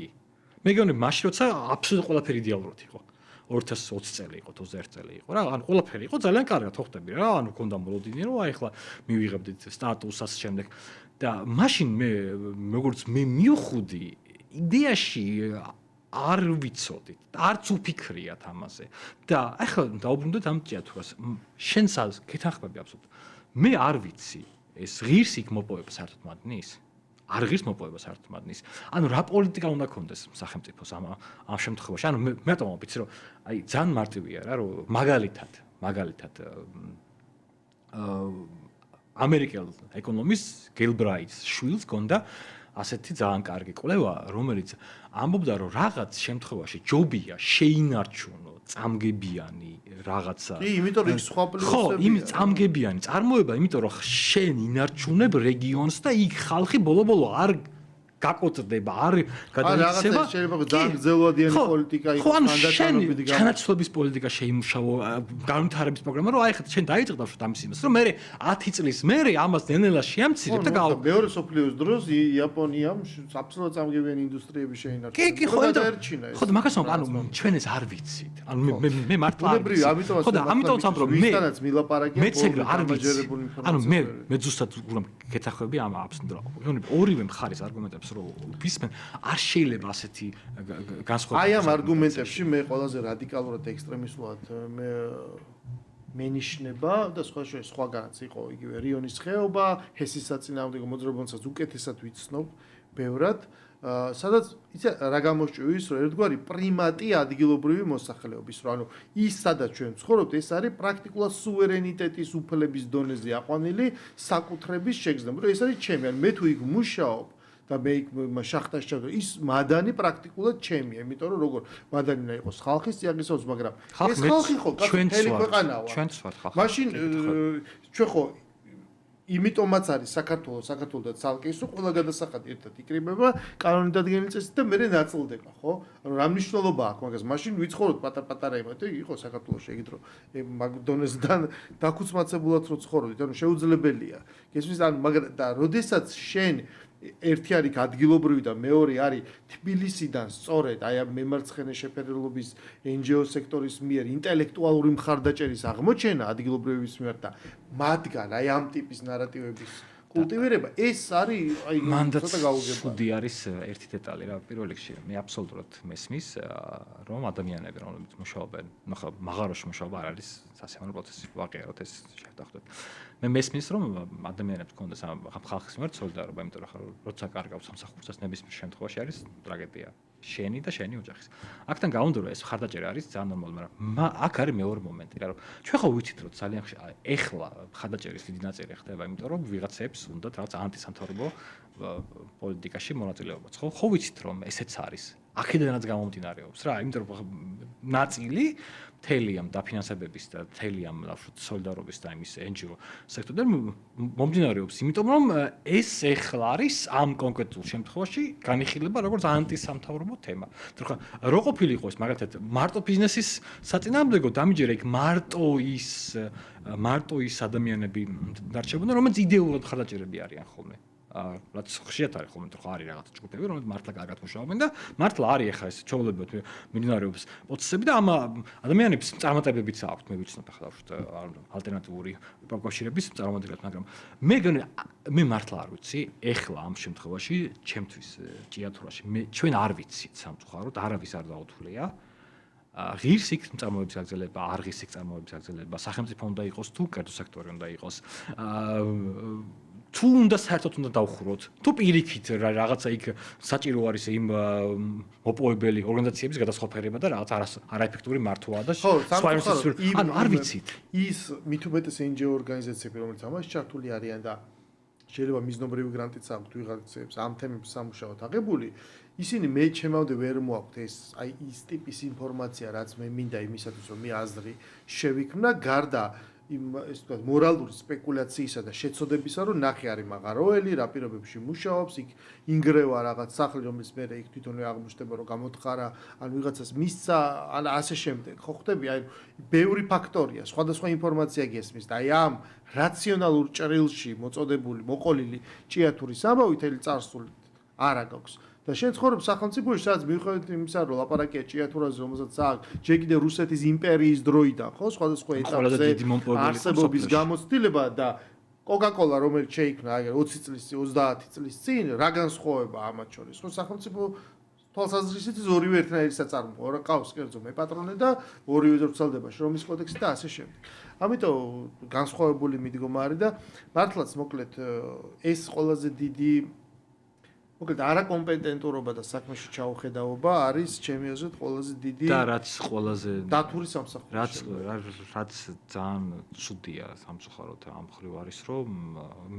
მე გეუბნები მაშინ როცა აბსოლუტურად ყველაფერი იდეალურად იყო. 2020 წელი იყო, 21 წელი იყო რა, ანუ ყველაფერი იყო ძალიან კარგად, ხო ხტები რა, ანუ ქონდა მოლოდინი რომ აი ახლა მივიღებდით სტატუსას შემდეგ და მაშინ მე როგორც მე მივხვდი იდეაში არ ვიცოდით, არც უფიქრიათ ამაზე. და ახლა დაუბრუნდეთ ამ ჭიათურას. შენსაც გეთანხმები აბსოლუტურად. მე არ ვიცი, ეს ღირს იქ მოპოვება საერთოდ მადნის? არ ღირს მოპოვება საერთოდ მადნის. ანუ რა პოლიტიკა უნდა ქონდეს სახელმწიფოს ამ შემთხვევაში? ანუ მე რატომ ვიცი რომ აი ძალიან მარტივია რა, რომ მაგალითად ამერიკელ ეკონომის გეილ ბრაიტს შვილს გონდა ასეთი ძალიან კარგი კვლევა, რომელიც ამბობდა, რომ რაღაც შემთხვევაში ჯობია შეინარჩუნო წამგებიანი რაღაცა. კი, იმიტომ რომ იქ სხვა პლუსებია. ხო, იმ წამგებიანი წარმოება, იმიტომ რომ შენ ინარჩუნებ რეგიონს და იქ ხალხი ბოლო-ბოლო არ გაკოწდება, არ გადაიქცევა. რაღაცა შეიძლება ძალიან გრძელვადიანი პოლიტიკა იყოს, მანდატარობითი განათლების პოლიტიკა შეიმუშაო, განვითარების პროგრამა, რომ აი ხა შენ დაიწყდა უშუალოდ ამის იმას, რომ მე 10 წლის მერე ამას ნელ-ნელა შეამცირებ და მეორე სოფლიოს დროს იაპონიამ აბსოლუტურად წამგებიანი ინდუსტრიები შეინარჩუნა. კი, ხო, ხო, მაგას ანუ ჩვენ ეს არ ვიცით. ანუ მე მართლა არ ვიცი. ხო და ამიტომ ვამბობ, რომ ვისთანაც მილაპარაკია, მეც ეგრე არ ვიცი. ანუ მე ზუსტად უბრალოდ გეთახმები ამ აბსოლუტურად. ორივე მხარის არგუმენტებს რომ ვისმენ, არ შეიძლება ასეთი განსხვავება. აი ამ არგუმენტებში მე ყველაზე რადიკალურად ექსტრემისტულად მენიშნება და სხვაგანაც იყო იგივე რიონის ხეობა, ჰესის საწინააღმდეგო მოძრაობასაც უკეთესად ვიცნობ ბევრად, სადაც იცი რა გამოსჭირ ის რომ ერთგვარი პრიმატი ადგილობრივი მოსახლეობის, რომ ანუ ის სადაც ჩვენ ვცხოვრობთ, ეს არის პრაქტიკულად სუვერენიტეტის უფლების დონეზე აყვანილი საკუთრების შეგრძნება. რომ ეს არის ჩემი, ანუ მე თუ იქ მუშაობ და მე იქ შახტაში ჩავდო, ის მადანი პრაქტიკულად ჩემია, იმიტომ რომ როგორ მადანი უნდა იყოს ხალხის წიაღისავს, მაგრამ ეს ხალხი ხო მთელი ქვეყანაა. ჩვენც ვართ ხალხი. მაშინ ჩვენ ხო იმიტომაც არის საქართველოს და ცალკე ისო ყველა გადასახადი ერთად იქრიბება კანონით დადგენილი წესით და მე ნაწილდება, ხო? ანუ რა მნიშვნელობა აქვს მაგას? მაშინ ვიცხოვროთ პატარ-პატარა იმათ, იყო საქართველოში ეგეთ რომ მაგ დონესთან დაქუცმაცებულად რო ცხოვრობდით, ანუ შეუძლებელია. გესმის, ანუ მაგრამ და როდესაც შენ ერთი არის ადგილობრივი და მეორე არის თბილისიდან სწორედ აი ამ მემარცხენე შეფერილობის NGO სექტორის მიერ ინტელექტუალური მხარდაჭერის აღმოჩენა ადგილობრივების მიერ და მათგან აი ამ ტიპის ნარატივების კულტივირება ეს არის აი ცოტა გაუგება. ხუდი არის ერთი დეტალი რა, პირველ რიგში მე აბსოლუტურად მესმის რომ ადამიანები რომლებიც მუშაობენ, ნუ ხო მაღაროში მუშაობა არ არის სასიამოვნო პროცესი, ვაყიაროთ ეს შევდახოთ. მე მესმის რომ ადამიანებს გქონდეს ამ ხალხის მიმართ სოლიდარობა, იმიტომ რომ როცა კარგავს სამსახურსაც ნებისმიერ შემთხვევაში არის ტრაგედია. შენი და შენი ოჯახის. აქთან გაუნდა რომ ეს მხარდაჭერა არის ძალიან ნორმალური, მაგრამ აქ არის მეორე მომენტი, რა რომ ჩვენ ხო ვიცით რომ ძალიან ეხლა მხარდაჭერის დიდი ნაწილი ხდება, იმიტომ რომ ვიღაცებს უნდათ რაღაც ანტისამთავრობო პოლიტიკაში მონაწილეობაც, ხო ვიცით რომ ესეც არის. აქედანაც გამომდინარეობს რა, იმიტომ რომ ნაწილი თელიამ დაფინანსებების და თელიამ სოლიდარობის და იმის NGO სექტორიდან მომდინარეობს, იმიტომ რომ ეს ეხლა არის ამ კონკრეტულ შემთხვევაში განიხილება როგორც ანტისამთავრობო თემა. თორე რო ყოფილიყო ეს მაგალითად მარტო ბიზნესის საწინააღმდეგო დამიჯერა იქ მარტო ის ადამიანები დარჩებოდნენ, რომელიც იდეურად მხარდაჭერები არიან ხოლმე. რაც ხშირად არის ხოლმე თუ არის რაღაც ჯგუფები რომელიც მართლა კარგად მუშაობენ და მართლა არის ახლა ეს ჩაოლებოთ მიმდინარეობს პროცესები და ამ ადამიანებს წარმატებებიც აქვთ მე ვიცნობ ახლა ალტერნატიული პროფესიების წარმატებებს მაგრამ მე მართლა არ ვიცი ახლა ამ შემთხვევაში ჩემთვის ჭიათურაში ჩვენ არ ვიცით სამწუხაროდ არავის არ დაუთვლია ღირს იქ წარმოების აგზელება, არ ღირს იქ წარმოების აგზელება, სახელმწიფო უნდა იყოს თუ კერძო სექტორი უნდა იყოს. თუ უნდა საერთოდ უნდა დავხუროთ, თუ პირიქით რაღაცა იქ საჭირო არის იმ მოპოვებელი ორგანიზაციების გადასხოფერება და რაღაც არაეფექტური მართვა და სხვა ანუ არ ვიცით. ის მით უმეტეს NGO ორგანიზაციები რომელიც ამაში ჩართული არიან და შეიძლება მიზნობრივი გრანტიც აქვთ ვიღაცებს ამ თემებს სამუშაოდ აღებული ისინი მე ჩემამდე ვერ მოაქვთ ეს აი ის ტიპის ინფორმაცია რაც მე მინდა იმისათვის რომ მე აზრი შევიქმნა გარდა იმ ეს თქვა მორალური სპეკულაციისა და შეცოდებისა რომ ნახე არის მაღაროელი რა პირობებში მუშაობს იქ ინგრევა რაღაც სახლი რომელიც მე იქ თვითონვე აღმოჩნდება რომ გამოთხარა ან ვიღაცას მისცა ან ასე შემდეგ ხო ხვდები აი ბევრი ფაქტორია სხვადასხვა ინფორმაცია გესმის და აი ამ რაციონალურ ჭრილში მოწოდებული მოყოლილი ჭიათურის ამბავი თელი წარსული არა გაქვს და შენ ცხოვრობ სახელმწიფოში, სადაც მიუხედავად იმისა, რომ ლაპარაკია ჭიათურაზე, რომელსაც აქვს ჯერ კიდევ რუსეთის იმპერიის დროიდან, ხო, სხვადასხვა ეტაპზე არსებობის გამოცდილება და კოკა-კოლა, რომელიც შეიქმნა აგერ 20 წლის წინ, 30 წლის წინ, რა განსხვავება ამათ შორის? ხო, სახელმწიფო თვალსაზრისით ორივე ერთნაირი საწარმოა, რა ყავს კერძო მე პატრონე და ორივე ვრცელდება შრომის კოდექსი და ასე შემდეგ. ამიტომ განსხვავებული მიდგომა არის და მართლაც მოკლედ ეს ყველაზე დიდი მოკლედ არაკომპეტენტურობა და საქმეში ჩაუხედაობა არის ჩემი აზრით ყველაზე დიდი და რაც ყველაზე დათური სამსახური რაც ძალიან ცუდია სამწუხაროდ ამ ხრივ არის რომ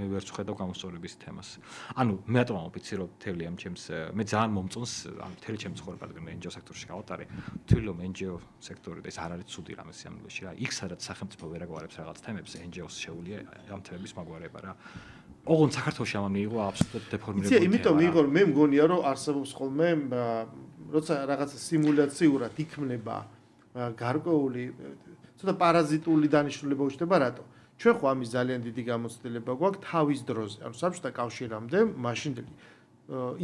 მე ვერ ვხედავ გამოსწორების თემას. ანუ მე რატომ ამბიცი რომ თელი ამ ჩემს მე ძალიან მომწონს ამ თელი ჩემს ცხოვრება რადგან NGO სექტორში გავატარე თვლი რომ NGO სექტორი და ეს არ არის ცუდი რამე სიამოვნებაში რა იქ სადაც სახელმწიფო ვერ აგვარებს რაღაც თემებს NGO-ს შეუძლია ამ თემების მაგვარება რა ოღონდ საქართველოში ამა მიიღო აბსოლუტურად დეფორმირებული თემა. იმიტომ მიიღო რომ მე მგონია რომ არსებობს ხოლმე როცა რაღაცა სიმულაციურად იქმნება გარკვეული ცოტა პარაზიტული დანიშნულება უჩნდება რატო? ჩვენ ხო ამის ძალიან დიდი გამოცდილება გვაქვს თავის დროზე. ანუ საბჭოთა კავშირამდე მაშინდელი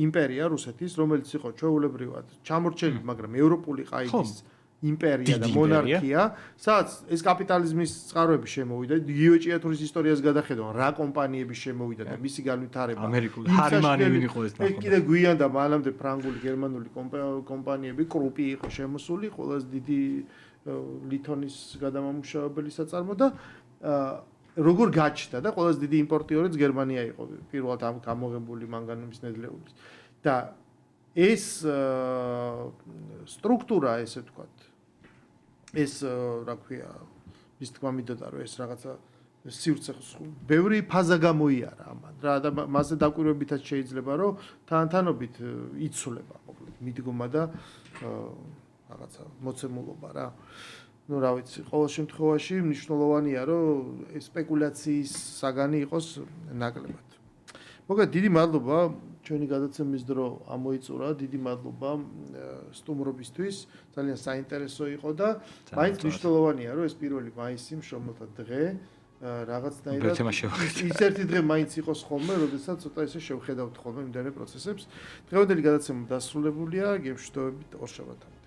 იმპერია რუსეთის რომელიც იყო ჩვეულებრივად ჩამორჩენილი მაგრამ ევროპული ყაიდის იმპერია და მონარქია, სადაც ეს კაპიტალიზმის წყაროები შემოვიდა, იგივე ჭიათურის ისტორიას გადახედავ, რა კომპანიები შემოვიდა და მისი განვითარება. ამერიკული ჰარიმანი ვინ იყო ეს ნახო. კიდე გვიან და მანამდე ფრანგული, გერმანული კომპანიები, კრუპი იყო შემოსული, ყველაზე დიდი ლითონის გადამამუშავებელი საწარმო და როგორ გაჩნდა და ყველაზე დიდი იმპორტიორიც გერმანია იყო, პირველად ამ გამოღებული მანგანუმის ნედლეულის. და ეს სტრუქტურა, ესე ვთქვათ, ეს რა ქვია, ის თქმა მინდოდა რომ ეს რაღაცა სივრცე ბევრი ფაზა გამოიარა ამან რა და მასზე დაკვირვებითაც შეიძლება რომ თანთანობით იცვლება მოკლედ მიდგომა და რაღაცა მოცემულობა რა. ну რა ვიცი, ყოველ შემთხვევაში მნიშვნელოვანია რომ სპეკულაციის საგანი იყოს ნაკლებად. მოკლედ დიდი მადლობა ჩვენი გადაცემის დრო ამოიწურა, დიდი მადლობა სტუმრობისთვის, ძალიან საინტერესო იყო და მაინც მნიშვნელოვანია რომ ეს 1 მაისი მშრომელთა დღე რაღაცნაირად ის ერთი დღე მაინც იყოს ხოლმე, როდესაც ცოტა ესე შევხედავთ ხოლმე იმდენე პროცესებს. დღევანდელი გადაცემა დასრულებულია, გემშვიდობებით ორშაბათამდე.